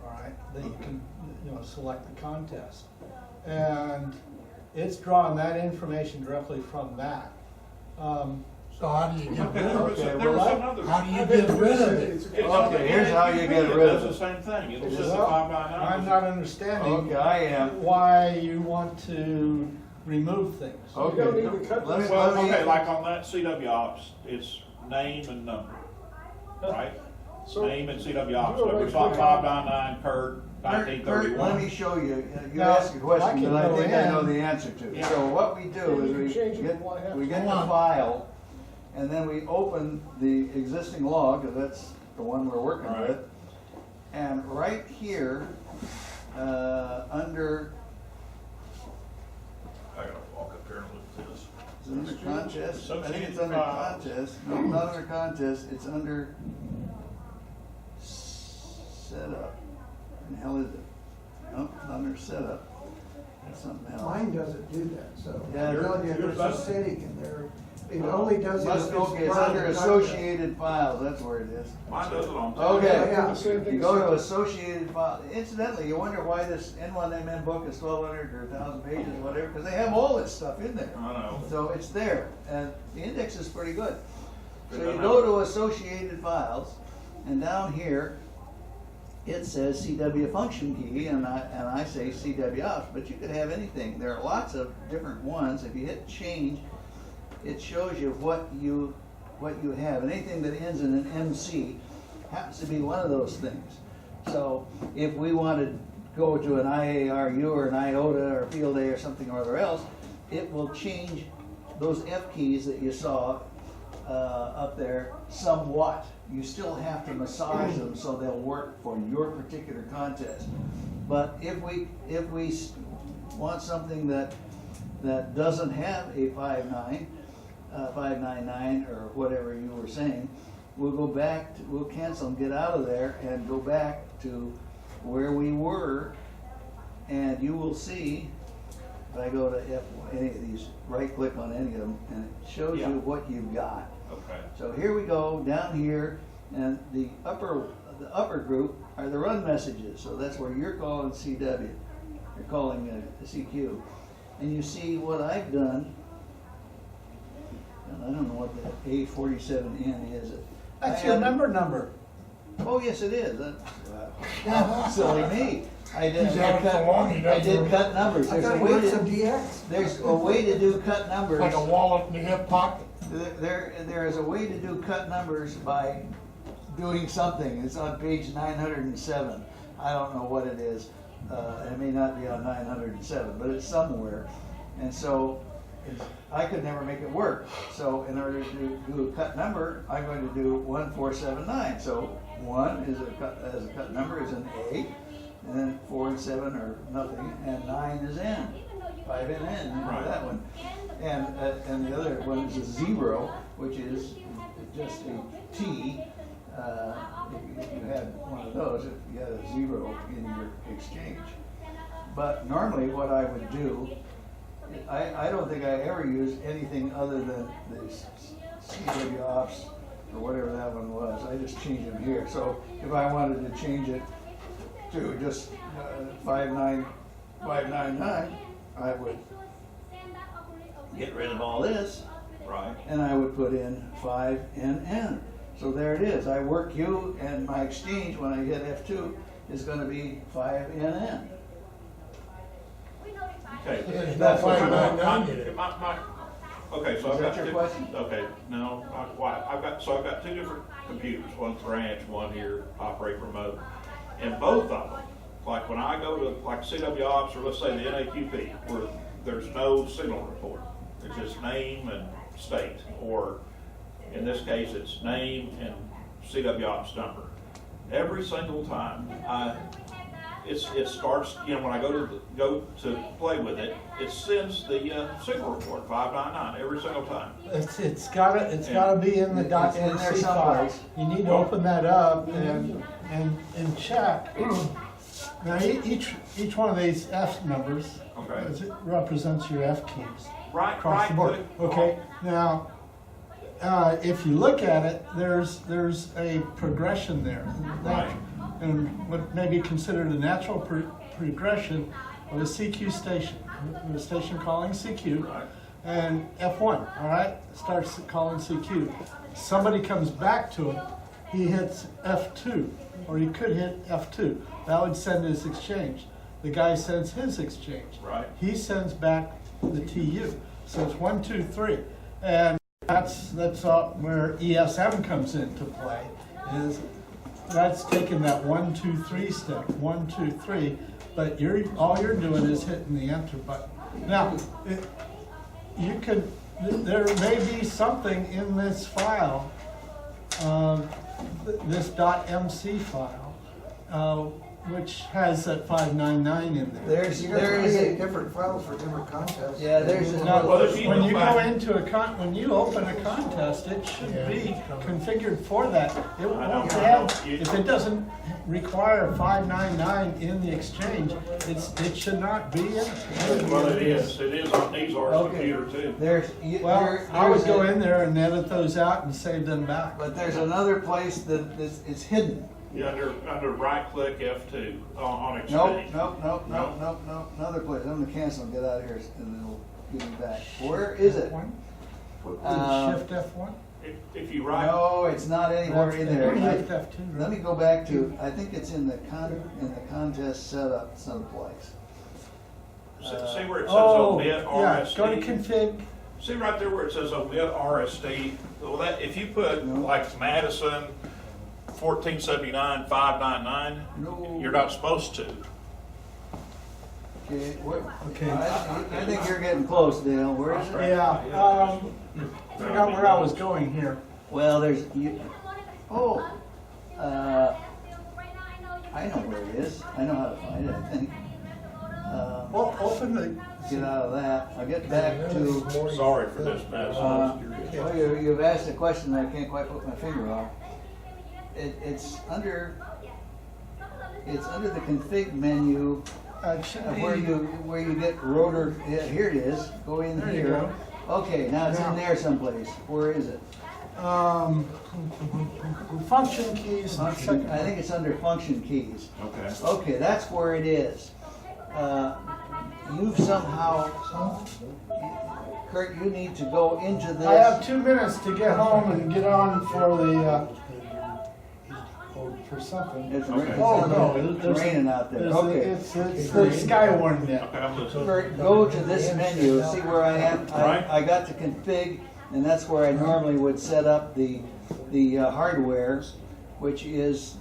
all right? That you can, select the contest. And it's drawing that information directly from that. So how do you get rid of it? There was another. How do you get rid of it? Okay, here's how you get rid of It it. does the same thing. It'll send the Well, 599. I'm not understanding Okay, I am. why you want to remove things. You don't need to cut Let me- this. Well, let me- okay, like on that CW Ops, it's name and number, right? So- Name and CW Ops, You so go it's right like through. 599 Kurt, Kurt, let 1931. me show you. You Now, asked a question I can that I go think I know in. the answer to. Yeah. So what we do You can is change it if you want to have we to. get the Hold on. file, and then we open the existing log, 'cause that's the one we're working Right. with. And right here, under, I gotta walk up here and look at this. is it under contest? I think it's Associated under files. contest. No, not under contest, it's under setup. What the hell is it? No, it's under setup. That's something else. Mine doesn't do that, so. Yeah, I'm telling you, yours there's a does. setting in there It only does it if it's Okay, it's part of under the content. associated files, that's where it is. Mine does it on. Okay, Yeah. you go to associated file, incidentally, you wonder why this N1MM book is 1,200 or 1,000 pages, whatever, because they have all this stuff in there. I know. So it's there, and the index is pretty good. So Good you to go know. to associated files, and down here, it says CW function key, and I say CW ops, but you could have anything. There are lots of different ones. If you hit change, it shows you what you have. And anything that ends in an MC happens to be one of those things. So if we want to go to an IARU or an IOTA or field A or something or other else, it will change those F keys that you saw up there somewhat. You still have to massage them so they'll work for your particular contest. But if we want something that doesn't have a 599 or whatever you were saying, we'll go back, we'll cancel and get out of there and go back to where we were, and you will see, if I go to any of these, right click on any of them, and it shows Yeah. you what you've got. Okay. So here we go, down here, and the upper group are the run messages, so that's where you're calling CW, you're calling CQ. And you see what I've done, and I don't know what the A47N is. That's your number. Oh, yes, it is. Silly me. I did He's had it so long, he doesn't- cut numbers. I thought he wanted some DX. There's a way to do cut numbers. Like a wallet in the hip pocket. There is a way to do cut numbers by doing something. It's on page 907. I don't know what it is. It may not be on 907, but it's somewhere. And so I could never make it work. So in order to do a cut number, I'm going to do 1479. So 1 is a cut number is an A, and then 4 and 7 are nothing, and 9 is N. 5 and N, Right. that one. And the other one is a 0, which is just a T. If you had one of those, if you had a 0 in your exchange. But normally what I would do, I don't think I ever used anything other than the CW ops or whatever that one was. I just changed them here. So if I wanted to change it to just 59599, I would get rid of all this, Right. and I would put in 5NN. So there it is. I work U, and my exchange when I hit F2 is going to be 5NN. Okay. There's no 599 in it. Okay, so Is I've that got your two. question? Okay, no, I've got two different computers, one branch, one here, operate remote. And both of them, like when I go to like CW Ops or let's say the NAQP, where there's no signal report, it's just name and state, or in this case, it's name and CW Ops number. Every single time it starts, when I go to play with it, it sends the signal report 599 every single time. It's gotta be in the It's in there .mc file. someplace. You need to open that up and check. Now, each one of these F numbers Okay. represents your F keys Right, across the board. good. Okay, now, if you look at it, there's a progression there. Right. And what may be considered a natural progression of a CQ station. A station calling CQ. Right. And F1, all right, starts calling CQ. Somebody comes back to him, he hits F2, or he could hit F2. That would send his exchange. The guy sends his exchange. Right. He sends back the TU. So it's 1, 2, 3. And that's where ESM comes into play, is that's taking that 1, 2, 3 step, 1, 2, 3, but all you're doing is hitting the enter button. Now, there may be something in this file, this .mc file, which has that 599 in there. You gotta create different files for different contests. Yeah, there's Now, Well, if you when go you back- go into when you open a contest, it should be configured for that. It won't have, if it doesn't require 599 in the exchange, it should not be in it. Well, it is on these ours Okay. computer too. Well, I would go in there and edit those out and save them back. But there's another place that it's hidden. Yeah, under right click F2 on Nope, Exchange. nope, another place. I'm gonna cancel and get out of here and it'll give me back. Where is it? Shift F1? If you right, No, it's not anywhere in there. Shift F2, Let me go back to, I think it's in the contest setup someplace. see where it says Oh, omit yeah, RSD? go to config. See right there where it says omit RSD? Well, that, if you put No. like Madison 1479 599, No. you're not supposed to. Okay, Okay. I think you're getting close, Dale. Where is it? Yeah, I forgot where I was going here. Well, I know where it is. I know how to find it, I think. Well, open the, Get out of that. I'll get back to, Sorry for this mess. well, you've asked a question that I can't quite put my finger on. It's under the config menu it should be. where you get rotor, yeah, here it is. Go in There you here. Okay, now it's in there someplace. Where is it? Function keys. I think it's under function keys. Okay. Okay, that's where it is. You've somehow, Kurt, you need to go into this. I have 2 minutes to get home and get on for the, for something. It's Okay. Oh, no, there's- raining out there. There's Okay. It's the Skywarn net. Okay, I'm listening. Kurt, go to this menu, see where I am. Right. I got the config, and that's where I normally would set up the hardware, which is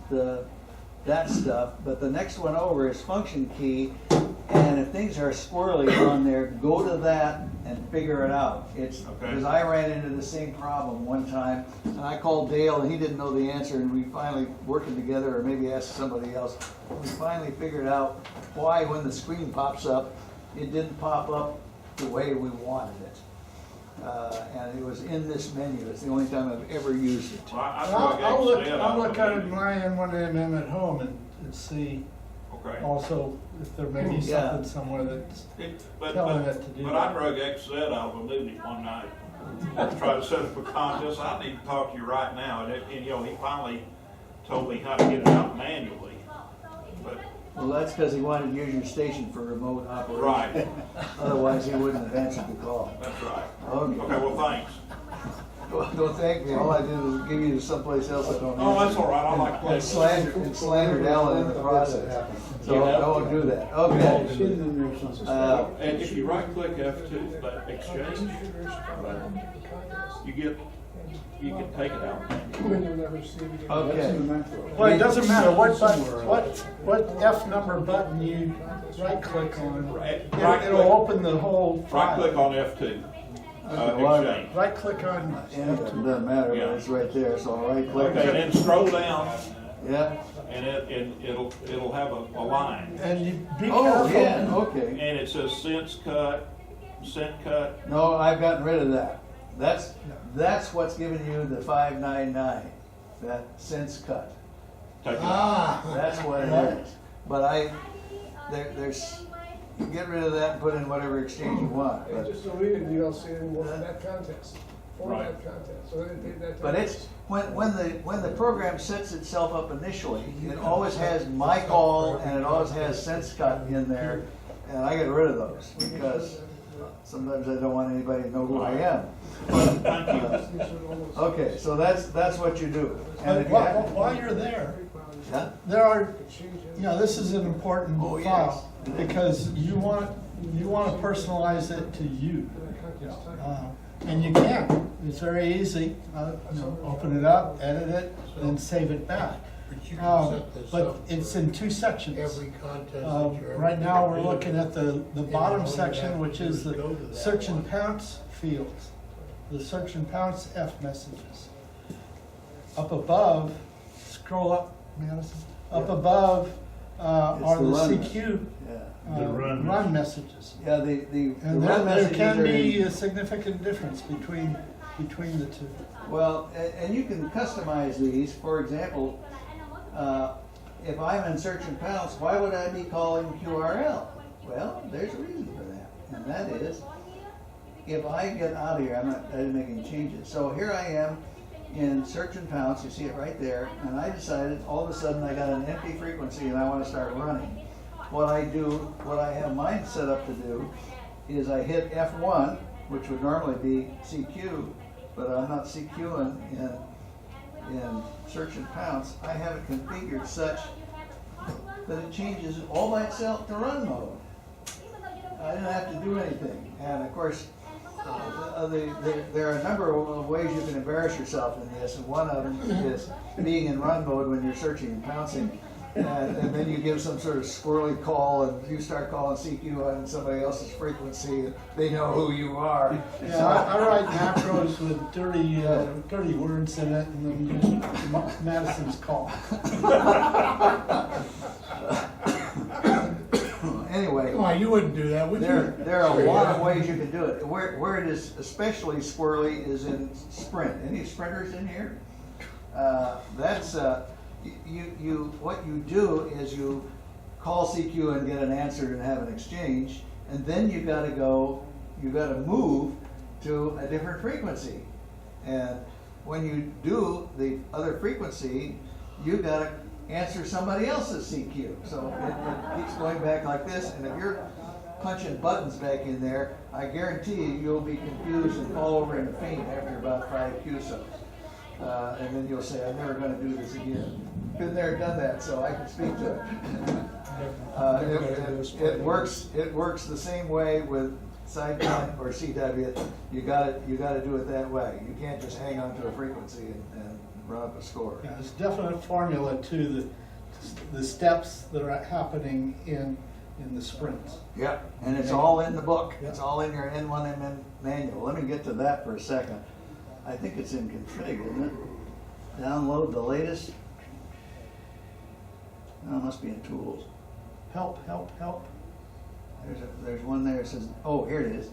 that stuff. But the next one over is function key, and if things are squirrely on there, go to that and figure it out. It's because I ran into the same problem one time, and I called Dale, and he didn't know the answer, and we finally, working together, or maybe asked somebody else, we finally figured out why when the screen pops up, it didn't pop up the way we wanted it. And it was in this menu. It's the only time I've ever used it. Well, I I'll look at it. my N1MM at home and see Okay. also if there may be Yeah. something somewhere that's But telling it to do I that. drug XZ out of a movie one night. I tried to set up a contest. I need to talk to you right now. And you know, he finally told me how to get it out manually. But Well, that's because he wanted to use your station for remote operation. Right. Otherwise, he wouldn't have answered the call. that's right. Okay. Okay, well, thanks. Well, don't thank me. All I did was give you to someplace else I don't Oh, that's answer. all right. I like And slandered Ellen in the process. So Yeah. don't do that. Okay. It's hidden in there somewhere. And if you right click F2, that exchange, you can take it out. When you never see it again. That's Okay. in the macro. Well, it doesn't matter what F number button you right click on. Right It'll click. open the whole Right click file. on F2, Okay, well, exchange. Right click on Yeah, it doesn't matter, but it's right there, so I'll right click. Okay, and then scroll down, Yeah. and it'll have a line, and you be Oh, careful. yeah, okay. and it says since cut, sent cut. No, I've gotten rid of that. That's what's giving you the 599, that sense cut. Take it out. Ah, That's what it is. But there's, you get rid of that and put in whatever exchange you want. And But, just delete it, you don't see it anymore for that contest, for Right. that contest, so they didn't take that. but it's, when the program sets itself up initially, it always has my call and it always has sense cut in there. And I get rid of those because sometimes I don't want anybody to know who I am. Thank you. Okay, so that's what you do. And but if you have- while you're there, Yeah? there are, this is an important Oh, yes. file because you want to personalize it to you. And you can. It's very easy. Open it up, edit it, then save it back. But you can set this But up it's for in two sections. every contest that you're ever Right now, we're gonna do. looking at the bottom all you section, have which to do is is the go to that search and one. pounce fields. The search and pounce F messages. Up above, scroll up, Madison. Up above, are the the run CQ Yeah. The run run messages. Yeah, the And run there messages can are be in- a significant difference between the two. Well, and you can customize these. For example, if I'm in search and pounce, why would I be calling QRL? Well, there's a reason for that, and that is, if I get out of here, I didn't make any changes. So here I am in search and pounce, you see it right there, and I decided all of a sudden I got an empty frequency and I want to start running. What I have mine set up to do is I hit F1, which would normally be CQ, but I'm not CQing in search and pounce. I have it configured such that it changes all by itself to run mode. I didn't have to do anything. And of course, there are a number of ways you can embarrass yourself in this, and one of them is being in run mode when you're searching and pouncing. And then you give some sort of squirrely call, and you start calling CQ on somebody else's frequency, and they know who you are. Yeah, I write macros with dirty words in it, and then use Madison's call. Anyway. Come on, you wouldn't do that, would you? There are a lot of ways you can do it. Where it is especially squirrely is in Sprint. Any sprinters in here? What you do is you call CQ and get an answer and have an exchange, and then you gotta move to a different frequency. And when you do the other frequency, you gotta answer somebody else's CQ. So it keeps going back like this, and if you're punching buttons back in there, I guarantee you'll be confused and fall over in a faint after about 5 QSOs. And then you'll say, I'm never gonna do this again. Been there, done that, so I can speak to it. It works the same way with sidechain or CW. You gotta do it that way. You can't just hang on to a frequency and run up a score. Yeah, there's a definite formula to the steps that are happening in the sprints. Yep, and it's all in the book. Yep. It's all in your N1MM manual. Let me get to that for a second. I think it's in config, isn't it? Download the latest. No, it must be in tools. Help. There's one there that says, oh, here it is.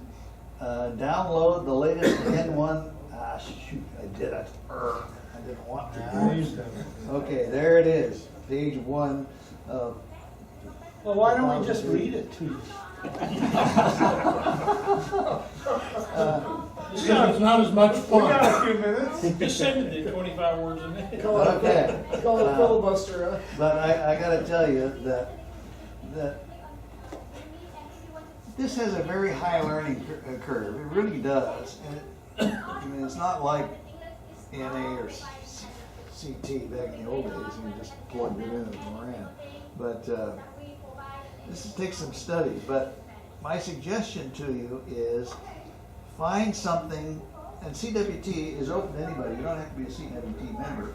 Download the latest N1. Ah, shoot, I did it. I didn't want to. Okay, there it is. Page 1 of. Well, why don't we just read it to you? It's not as much We fun. got a few minutes. Just send it to 25 words a minute. Call it Okay. call it filibuster, huh? But I gotta tell you that this has a very high learning curve. It really does. And I mean, it's not like NA or CT back in the old days. You just plugged it in and ran. But this takes some study. But my suggestion to you is find something, and CWT is open to anybody. You don't have to be a CWT member.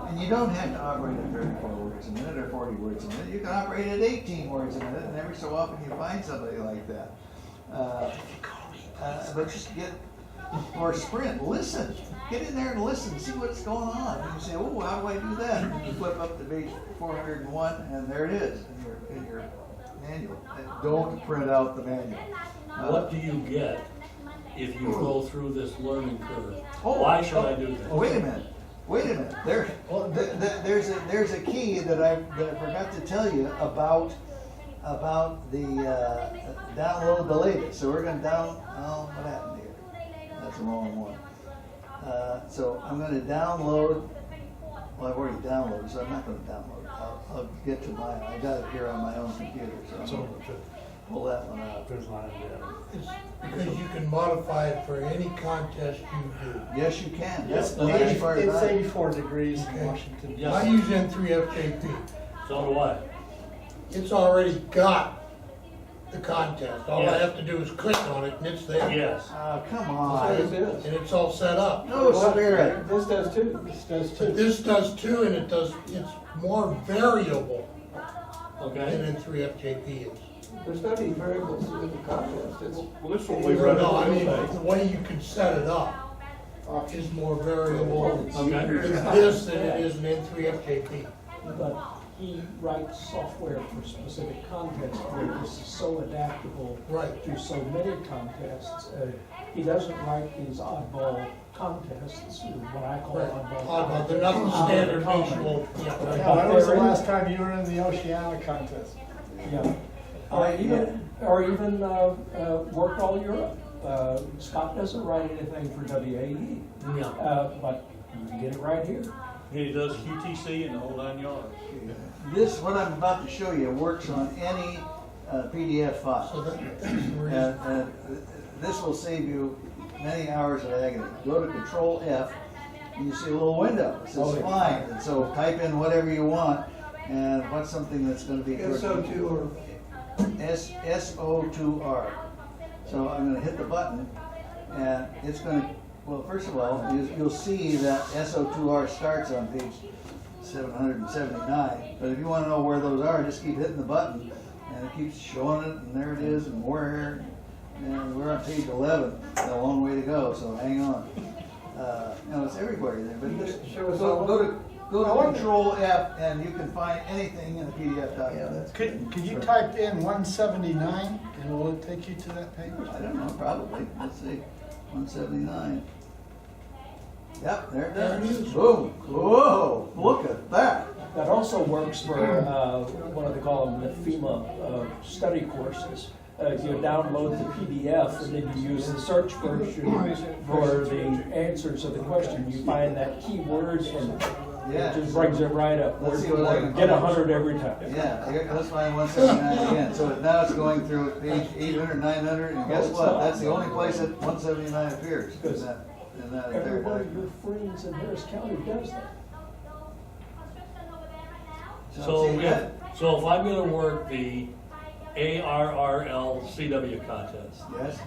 And you don't have to operate at 34 words a minute or 40 words a minute. You can operate at 18 words a minute, and every so often you find somebody like that. But just or sprint, listen. Get in there and listen, see what's going on. And you say, oh, how do I do that? And you flip up to page 401, and there it is in your manual. And don't print out the manual. What do you get if you go through this learning curve? Oh, Why should I do this? Wait a minute. There's a key that I forgot to tell you about the download the latest. So we're going to what happened here? That's the wrong one. So I'm going to download. Well, I've already downloaded, so I'm not going to download. I'll get to mine. I got it here on my own computer, so I'm going to pull that one out. It's because you can modify it for any contest you do. Yes, you can. Yes, That's the nice part it's about it. 84 degrees in Okay. Washington. Yes. I use N3FJP. So do I. It's already got the contest. All I Yes. have to do is click on it and it's there. Yes. Oh, come So on. it is. And it's all set up. No spirit. This does too. This does But too. this does too, and it's more variable Okay. than N3FJP is. There's not any variables in the contest. It's, Well, this one we No, run. no, I mean, the way you can set it up is more variable Okay. with this than it is in N3FJP. but he writes software for specific contests where this is so adaptable Right. to so many contests. He doesn't write these oddball contests, what I call Right. oddball. They're nothing standard Uncommon. mutual, yeah, right. Yeah, when was the last time you were in the Oceana contest? Yeah. Or even worked all Europe. Scott doesn't write anything for WAE, but you can get it right here. He does QTC and the whole 9 yards. This, what I'm about to show you, works on any PDF So file. that's where And this will save you many hours of agony. Go to Control F, and you see a little window. It says find, and so type in whatever you want, and what's something that's gonna be. SO2 or SO2R. So I'm gonna hit the button, and it's gonna, well, first of all, you'll see that SO2R starts on page 779, but if you wanna know where those are, just keep hitting the button, and it keeps showing it, and there it is, and where, and we're on page 11, got a long way to go, so hang on. No, it's everywhere there, but just Show us go all. go to Control F, and you can find anything in a PDF Yeah, document. that's Could you type in 179 and will it take you to that page? I don't know, probably. Let's see, 179. Yep, there it is. Boom. Whoa, look at that. That also works for, what do they call them, the FEMA study courses. You download the PDF and then you use the search function for the answers of the question. You find that keyword and Yeah. it just brings it right up. Let's see what I can Get find. 100 every time. Yeah, here, let's find 179 again. So now it's going through page 800, 900, and guess what? That's the only place that 179 appears in that entire Every one of document. your friends in Harris County does that. So see that? if I'm gonna work the ARRL CW contest, Yes,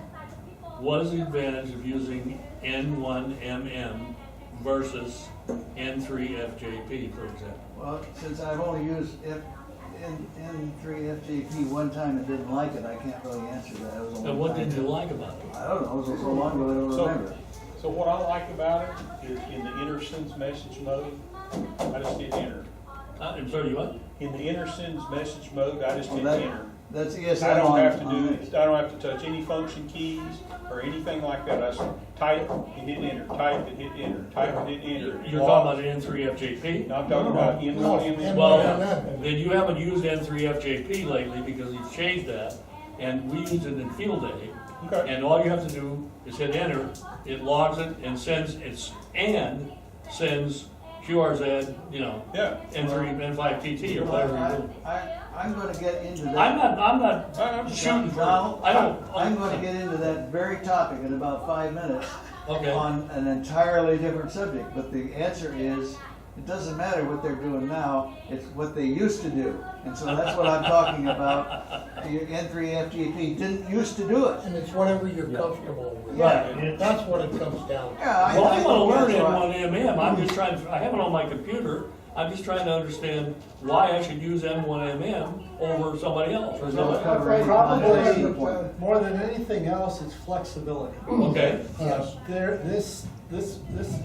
what is the advantage of using N1MM versus N3FJP, for example? well, since I've only used N3FJP one time and didn't like it, I can't really answer that. It was a long And what time didn't you ago. like about it? I don't know, it was so long ago I don't remember. So what I like about it is in the inner sends message mode, I just hit enter. I'm sorry, you what? In the inner sends message mode, I just Well, hit that- enter. That's ESM I don't on- have to on do, these. I don't have to touch any function keys or anything like that. I just type and hit enter, type and hit enter, type and hit enter. You're talking about N3FJP? No, I'm talking about N1MM. Well, N1MM. then you haven't used N3FJP lately because you've changed that, and we use it in Field Day. Okay. And all you have to do is hit enter, it logs it and sends QRZ, Yeah. N3, N5TT or whatever you do. I'm gonna get into that. I'm not shooting for, Donald, I don't. I'm gonna get into that very topic in about 5 minutes. Okay. On an entirely different subject, but the answer is, it doesn't matter what they're doing now, it's what they used to do. And so that's what I'm talking about. Your N3FGP didn't used to do it. And it's whatever you're comfortable with. Yeah. That's what it comes down to. Yeah, Well, I wanna think learn that's right. N1MM, I'm just trying, I have it on my computer, I'm just trying to understand why I should use N1MM over somebody else. Because they'll cover any context Probably, in the point. more than anything else, it's flexibility. Okay, Yes. This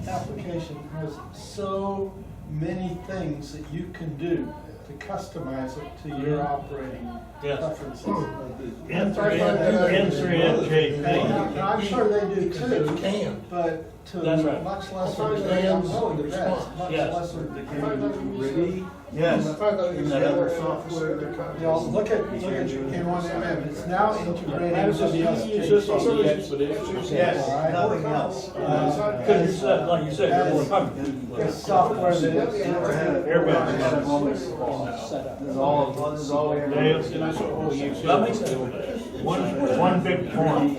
application has so many things that you can do to customize it to your operating Yes. preferences. N3FJP. I'm sure they do Because it too, can. but to That's right. much lesser Understands degree, I'm the the best, response. much Yes. lesser degree. Yes. If I thought it was That other software. You know, look at N1MM, it's now integrated with the Yes, All right. nothing else. because you said, like you said, you're more comfortable. It's software that is. Never had it. Everybody Never had has moments. This is all, this is all we ever. That makes sense. One big point.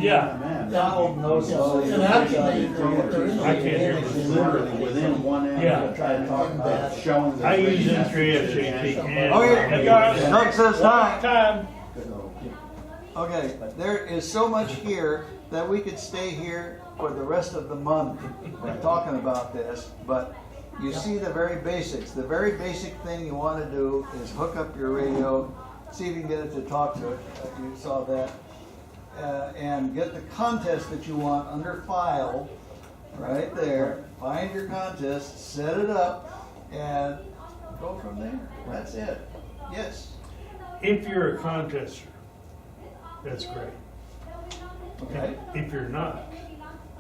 Yeah. Donald knows. And actually, what there is. I can't hear you. Literally within 1 hour. Yeah. Try to talk about Showing. I use N3FJP. Oh, yeah, Doug says time. Time. Okay, there is so much here that we could stay here for the rest of the month talking about this, but you see the very basics. The very basic thing you want to do is hook up your radio, see if you can get it to talk to it. You saw that. And get the contest that you want under File, right there. Find your contest, set it up, and go from there. That's it. Yes. If you're a contester, that's great. Okay. If you're not,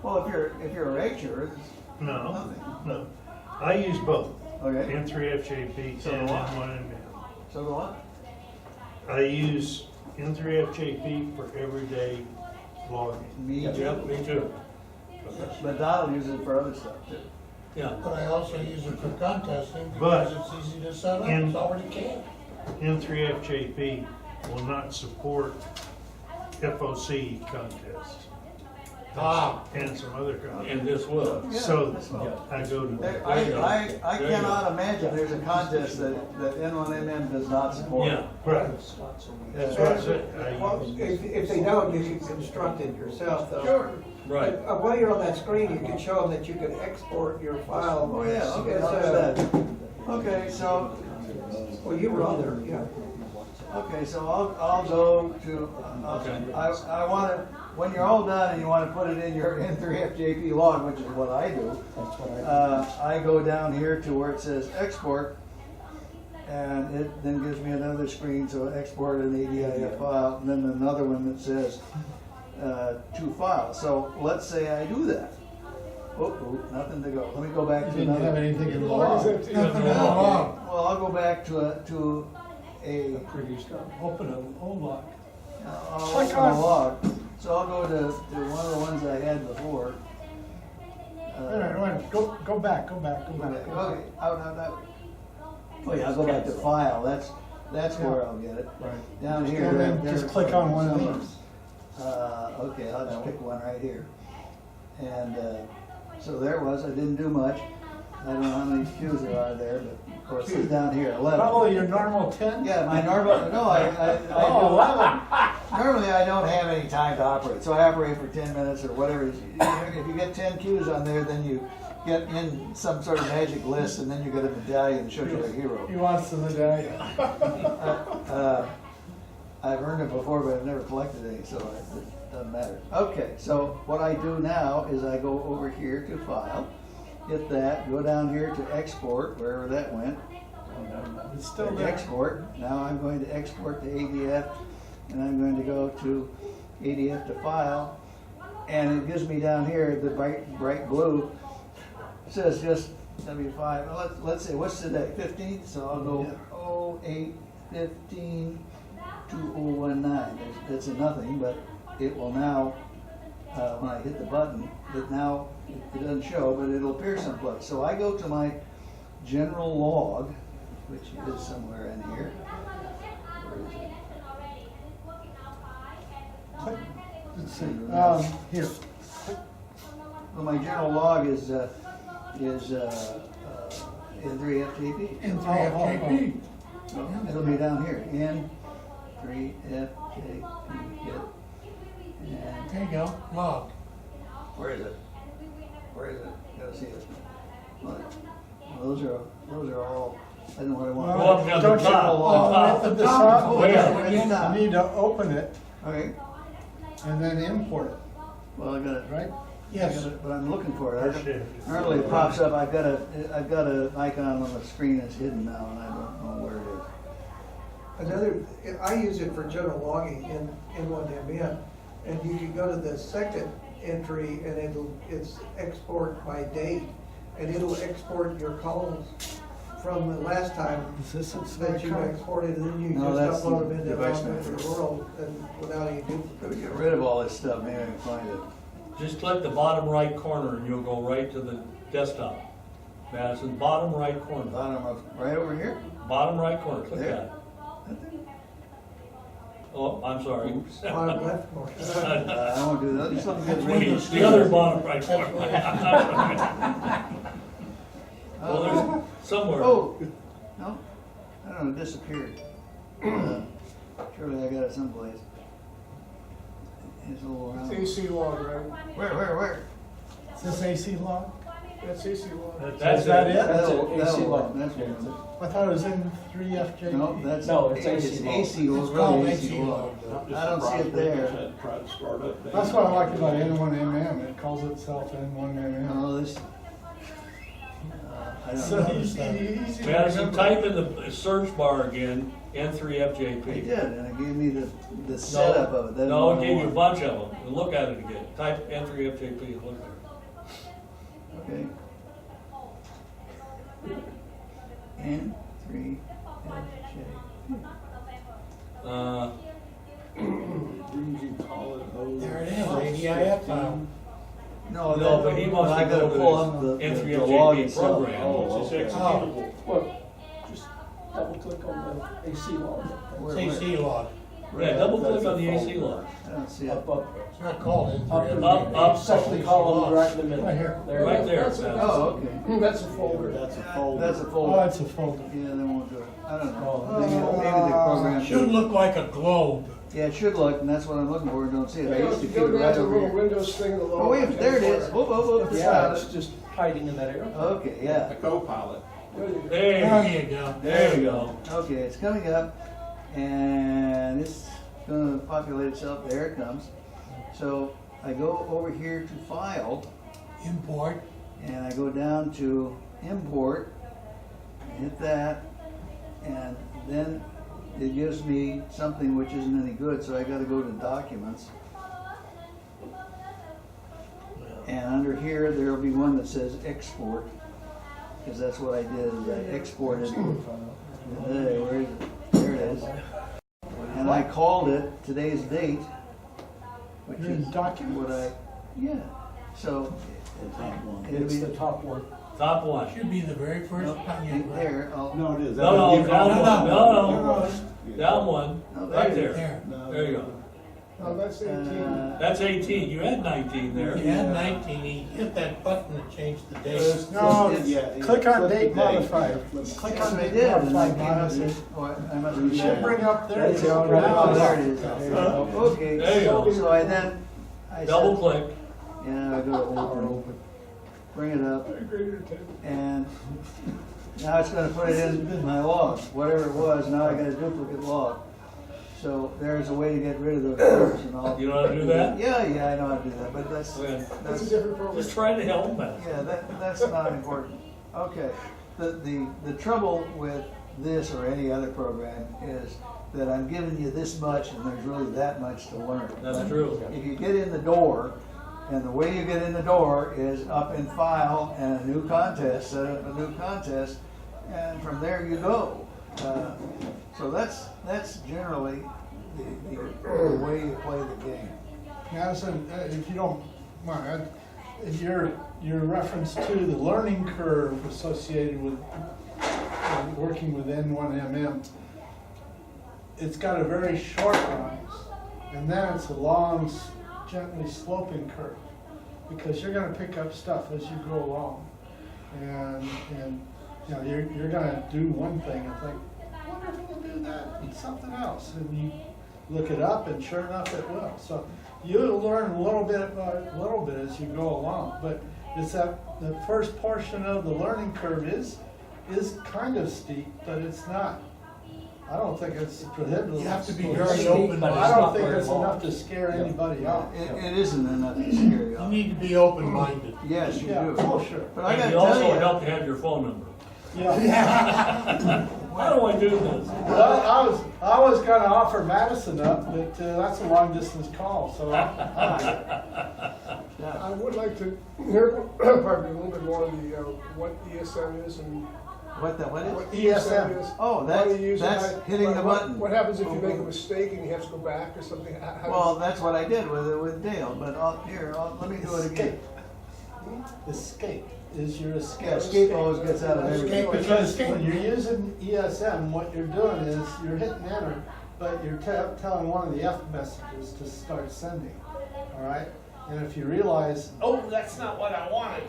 Well, if you're a ranger, it's no, nothing. no. I use both, Okay. N3FJP So and do I. N1MM. So do I. I use N3FJP for everyday logging. Me too. Yep, me too. But Donald uses it for other stuff too. Yeah. But I also use it for contesting But because it's easy to set up, in- it's already canned. N3FJP will not support FOC contests. Ah. And some other contests. And this will. Yeah, So that's all. I go to. I There you cannot imagine there's a contest that N1MM does not support. Yeah. Right. That's That's what I right. said. Well, if they don't, you can construct it yourself, though. Sure. Right. While you're on that screen, you can show them that you can export your file. Oh, yeah, okay, It's, I'll do that. Okay, so, Well, you were on there, yeah. okay, so I'll go to, I wanna, when you're all done and you wanna put it in your N3FJP log, which is what I do, I go down here to where it says export, and it then gives me another screen, so export an ADIF file, and then another one that says, to file. So let's say I do that. Oh, nothing to go. Let me go back You to didn't have another. anything in the Log log. is empty. Nothing in the log. Well, I'll go back to a Previous time. Open an old lock. I'll Click open a on- log. So I'll go to one of the ones I had before. Wait a minute, go back. Okay, out. Oh yeah, I'll go back to file. That's where I'll get it. Right. Down here. And then there- just click on one of somewhere. these. Okay, I'll just pick one right here. And, so there it was, I didn't do much. I don't know how many cues there are there, but of course it's down here, 11. Probably your normal 10? Yeah, my normal, no, I do 11. Normally I don't have any time to operate, so I operate for 10 minutes or whatever. If you get 10 cues on there, then you get in some sort of magic list and then you get a medallion that shows you're a hero. He wants the medallion. I've earned it before, but I've never collected any, so it doesn't matter. Okay, so what I do now is I go over here to file, hit that, go down here to export, wherever that went. It's still Hit there. Export. Now I'm going to export to ADF, and I'm going to go to ADF to file, and it gives me down here the bright blue. It says just W5. Well, let's say what's today? 15th. So I'll go 08/15/2019. That's a nothing, but it will now. When I hit the button, it doesn't show, but it'll appear someplace. So I go to my general log, which is somewhere in here. Where is it? Let's see, here. Well, my general log is N3FJP. N3FJP. So it'll be down here, N3FJP. And There you go, log. where is it? Where is it? Gotta see it. Look, those are all. I don't know what I want. Go up down the Don't you- top. Oh, at the top, Oh, Way yeah, up. when you stop. you need to open it Okay, and then import it, well, I got it. right? Yes. But I'm looking for it. First shift. Normally it pops up, I've got an icon on the screen that's hidden now, and I don't know where it is. I use it for general logging in N1MM, and you can go to the second entry and it's export by date, and it'll export your columns from the last time Is this it? that you exported, and then you No, that's just upload them the into device the manager. world and without any Gotta duplicate. get rid of all this stuff, maybe I can find it. Just click the bottom right corner and you'll go right to the desktop. That's in the bottom right corner. Bottom of, right over here? Bottom right corner, click There. that. Oh, I'm sorry. Bottom left corner. I won't do that, just let me get rid of The other bottom right corner. Well, there's somewhere. Oh, no, I don't know, it disappeared. Surely I got it someplace. It's a little around. It's AC log, right? Where? Is this AC log? That's AC log. That's Is that it. it? That's That'll- an AC that'll- log. That's what it is. I thought it was in 3FJP. No, that's. No, it's AC log. AC, It's really called AC AC log. log. I'm just I don't see surprised it we there. just had to try to start up. That's what I like about N1MM, it calls itself N1MM. No, this, I don't So know. easy to Madison, remember. type in the search bar again, I N3FJP. did, and it gave me the setup of it. That's No, what it I gave you a want. bunch of them. And look at it again. Type N3FJP and look at Okay. N3FJ. it. There it is, ADIF file. No, No, but he wants I to gotta go to pull his up the N3FJP log itself. program. Oh, It's okay. executable. Well, just double click on the AC log. Where- It's AC log. Yeah, double click on the AC log. I don't see it. Up, It's not called up, N3FJP. Up, second column, right in the middle. Right here. There it Right is. there. That's a- Madison. Oh, okay. That's a folder. That's a folder. That's a Oh, folder. it's a folder. Yeah, they won't do it. I don't know. Oh. Maybe the program. Should look like a globe. Yeah, it should look, and that's what I'm looking for, and don't see it. I used to keep Go it down right to the over little here. Windows thing in the lower. Oh, wait, left-hand there it is. corner. Whoop, whoop, whoop. Yeah, it's just hiding in that area. Okay, yeah. The co-pilot. There you go. There There you you go. There you go. Okay, it's coming up, and it's gonna populate itself. There it comes. So I go over here to File, Import. and I go down to Import, hit that, and then it gives me something which isn't any good, so I gotta go to Documents. And under here, there'll be one that says Export, because that's what I did, is I exported. There, where is it? There it is. And I called it today's date, which You're in is Documents? what I, yeah. So it'll It's be, the top one. Top one. Should be the very first onion. Right there, I'll, No, it is. No, no, That's- down no, one. no. No. Down one. No, Right there it there. There. No, There you go. Oh, that's 18. That's 18. You had 19 there. You had 19, he hit that button to change the date. No, It's- click on flip the date modifier. Flip- Click Yes, on I date did, and I modifier, came up Madison. with, oh, I must You be. should bring up there. That's it. Oh, there it is. Okay, There you go. so I then, I Double said, click. yeah, I go to open, bring it up, and now it's gonna put it in my log, whatever it was, now I got a duplicate log. So there's a way to get rid of those errors and all. You know how to do that? Yeah, I know how to do that, but that's, Okay. That's a that's, different program. Just trying to help, man. yeah, that's not important. Okay, the trouble with this or any other program is that I'm giving you this much and there's really that much to learn. That's But true. If you get in the door, and the way you get in the door is up in File and a new contest, set up a new contest, and from there you go. So that's generally the way you play the game. Madison, if you don't mind, your reference to the learning curve associated with working with N1MM, it's got a very short rise, and then it's a long, gently sloping curve, because you're gonna pick up stuff as you go along. And you know, you're gonna do one thing and think, I wonder if it'll do that and something else, and you look it up, and sure enough, it will. So you'll learn a little bit as you go along, but it's that the first portion of the learning curve is kind of steep, but it's not. I don't think it's prohibitive. You have to be Well, very steep, open. but I it's don't not think very it's long. enough to scare anybody off. It isn't enough to scare you You off. need to be open-minded. Yes, you Yeah, do. oh, sure. But I And gotta you also tell you, help to have your phone number. Yeah. How do I do this? Well, I was gonna offer Madison up, but that's a long distance call, so. I would like to hear, pardon me, a little bit more of the, what ESM is and what is? what ESM. ESM is. Oh, why you use it, that's how- hitting the what- button. What happens if you make a mistake and you have to go back or something? How Well, does- that's what I did with Dale, but let me do it again. Escape is your escape. Yeah, escape always gets out of everything. Because when you're using ESM, what you're doing is you're hitting enter, but you're telling one of the F messages to start sending, all right? And if you realize, oh, that's not what I wanted,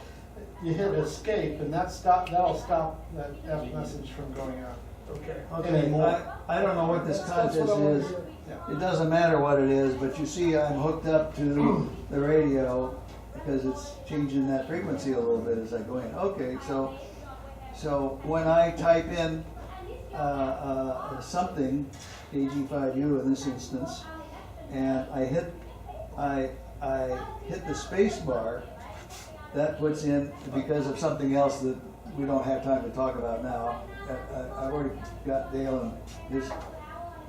you hit escape, and that'll stop that F message from going out. Okay. Okay, Anymore. I don't know what this That's contest what I wanna is. hear. Yeah. It doesn't matter what it is, but you see I'm hooked up to the radio because it's changing that frequency a little bit as I go in. Okay, so when I type in something, KG5U in this instance, and I hit the space bar, that puts in, because of something else that we don't have time to talk about now. I've already got Dale and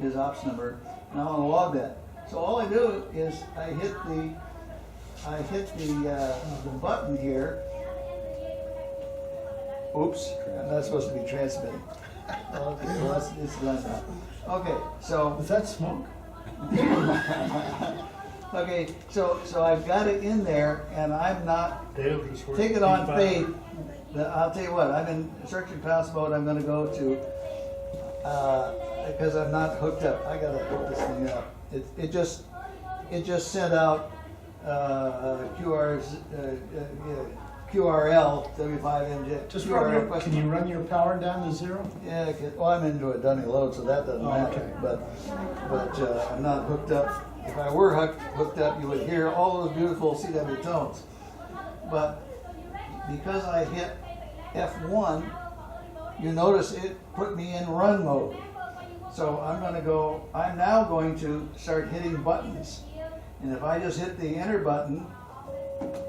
his ops number, and I want to log that. So all I do is I hit the button here. Oops, I'm not supposed to be transmitting. Okay, well, it's done now. Okay, so. Is that smoke? Okay, so I've got it in there, and I'm not, Dale just worked take it on P5. faith. I'll tell you what, I'm in search and pounce mode. I'm gonna go to, because I'm not hooked up. I gotta hook this thing up. It just sent out QRL W5MJ. Just QRL run your, question. can you run your power down to 0? Yeah, well, I'm into a dummy load, so that doesn't matter. Okay. But I'm not hooked up. If I were hooked up, you would hear all those beautiful CW tones. But because I hit F1, you notice it put me in run mode. So I'm now going to start hitting buttons. And if I just hit the enter button,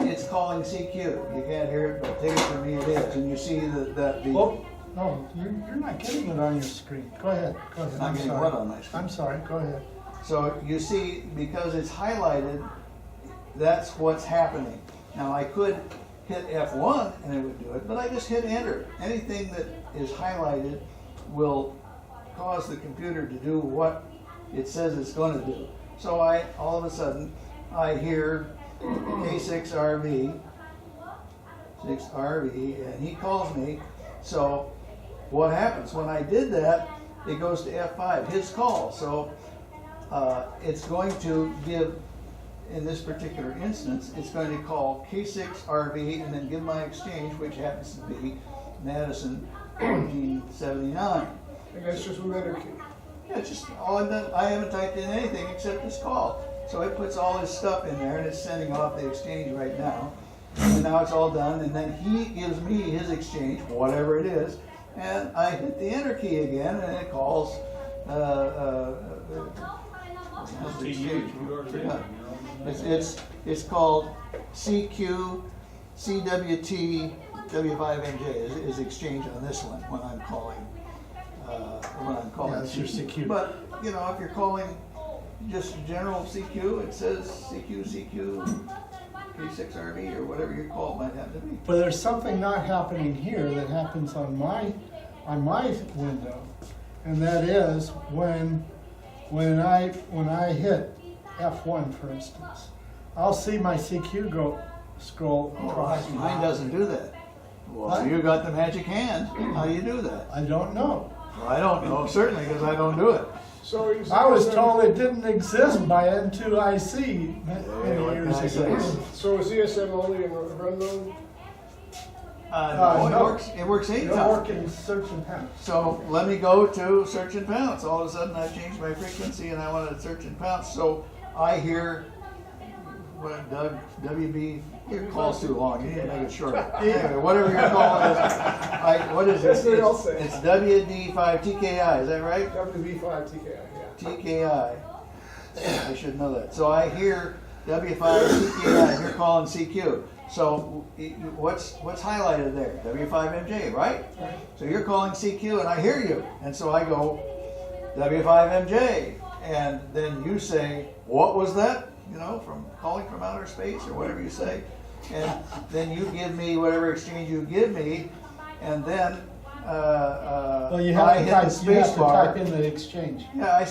it's calling CQ. You can't hear it, but take it from me, it is. And you see that the Oh, no, you're not getting it on your screen. Go ahead, go ahead. Not I'm getting sorry. what on my screen? I'm sorry, go ahead. So you see, because it's highlighted, that's what's happening. Now I could hit F1 and it would do it, but I just hit enter. Anything that is highlighted will cause the computer to do what it says it's going to do. So all of a sudden, I hear K6RV, and he calls me. So what happens? When I did that, it goes to F5, his call. So it's going to give, in this particular instance, it's going to call K6RV and then give my exchange, which happens to be Madison 1479. And that's just with enter key. Yeah, it's just all I've done. I haven't typed in anything except this call. So it puts all his stuff in there and it's sending off the exchange right now. And now it's all done, and then he gives me his exchange, whatever it is, and I hit the enter key again and it calls it's called CQ CWT W5MJ is exchange on this one when I'm calling Yeah, that's your CQ. But you know, if you're calling just general CQ, it says CQ K6RV or whatever your call might have to be. But there's something not happening here that happens on my window, and that is when I hit F1, for instance, I'll see my CQ scroll across. Mine doesn't do that. Well, you got the magic hand. How do you do that? I don't know. Well, I don't know, certainly, because I don't do it. So I was told it didn't exist by N2IC many years ago. So is ESM only in run mode? No, no. it works It'll anytime. work in search and pounce. So let me go to search and pounce. All of a sudden I changed my frequency and I want to search and pounce. So I hear Doug, WB, your call's too long. You need to make it short. Anyway, whatever your call is, what is this? That's what I'll say. It's WD5TKI, is that right? W5 TKI, yeah. TKI. I should know that. So I hear W5TKI, and you're calling CQ. So what's highlighted there? W5MJ, right? So you're calling CQ and I hear you. And so I go W5MJ. And then you say, what was that? You know, from calling from outer space or whatever you say. And then you give me whatever exchange you give me. And then Well, you I have hit to type, the space bar. type in the exchange. Yeah, I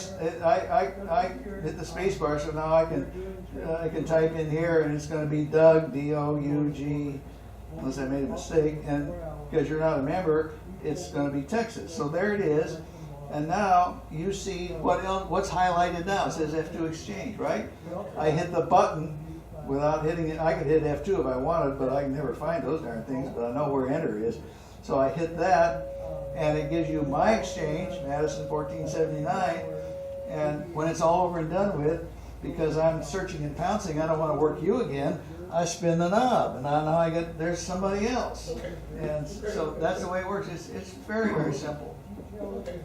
hit the space bar, so now I can type in here, and it's going to be Doug, D-O-U-G, unless I made a mistake, and because you're not a member, it's going to be Texas. So there it is, and now you see what's highlighted now. It says F2 exchange, right? I hit the button without hitting it. I could hit F2 if I wanted, but I can never find those darn things, but I know where enter is. So I hit that, and it gives you my exchange, Madison 1479, and when it's all over and done with, because I'm searching and pouncing, I don't want to work you again, I spin the knob, and now there's somebody else. And so that's the way it works. It's very, very simple.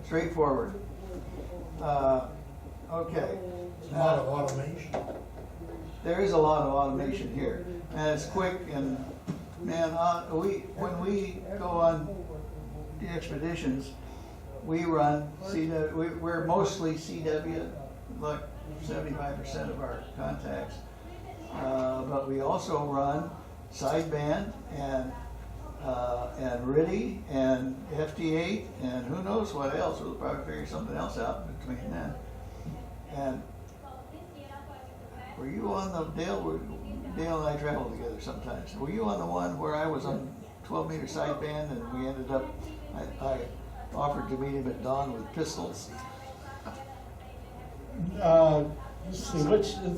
Straightforward. Okay. A lot of automation. There is a lot of automation here, and it's quick, and Man, when we go on the expeditions, we run CW, we're mostly CW, like 75% of our contacts. But we also run sideband and RIDI and FT8 and who knows what else. We'll probably figure something else out between then. And were you on the Dale and I traveled together sometimes. Were you on the one where I was on 12-meter sideband and we ended up, I offered to meet him at dawn with pistols? Let's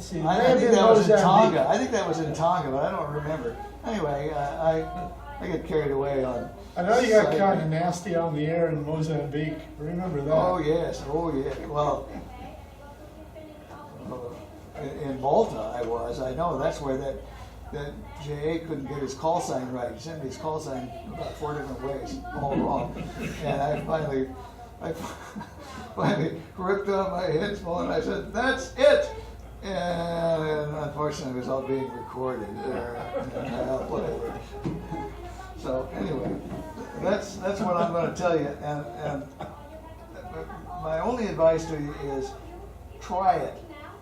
see. I think that was in Tonga. I think that was in Tonga, but I don't remember. Anyway, I get carried away on. I know you got kind of nasty on the air in Mozambique. Remember that? Oh yes, oh yeah. Well, in Malta I was. I know that's where that JA couldn't get his call sign right. He sent me his call sign about 4 different ways, all wrong. And I finally ripped off my headphone and I said, "That's it." And unfortunately, it was all being recorded. Whatever. So anyway, that's what I'm going to tell you. And my only advice to you is try it.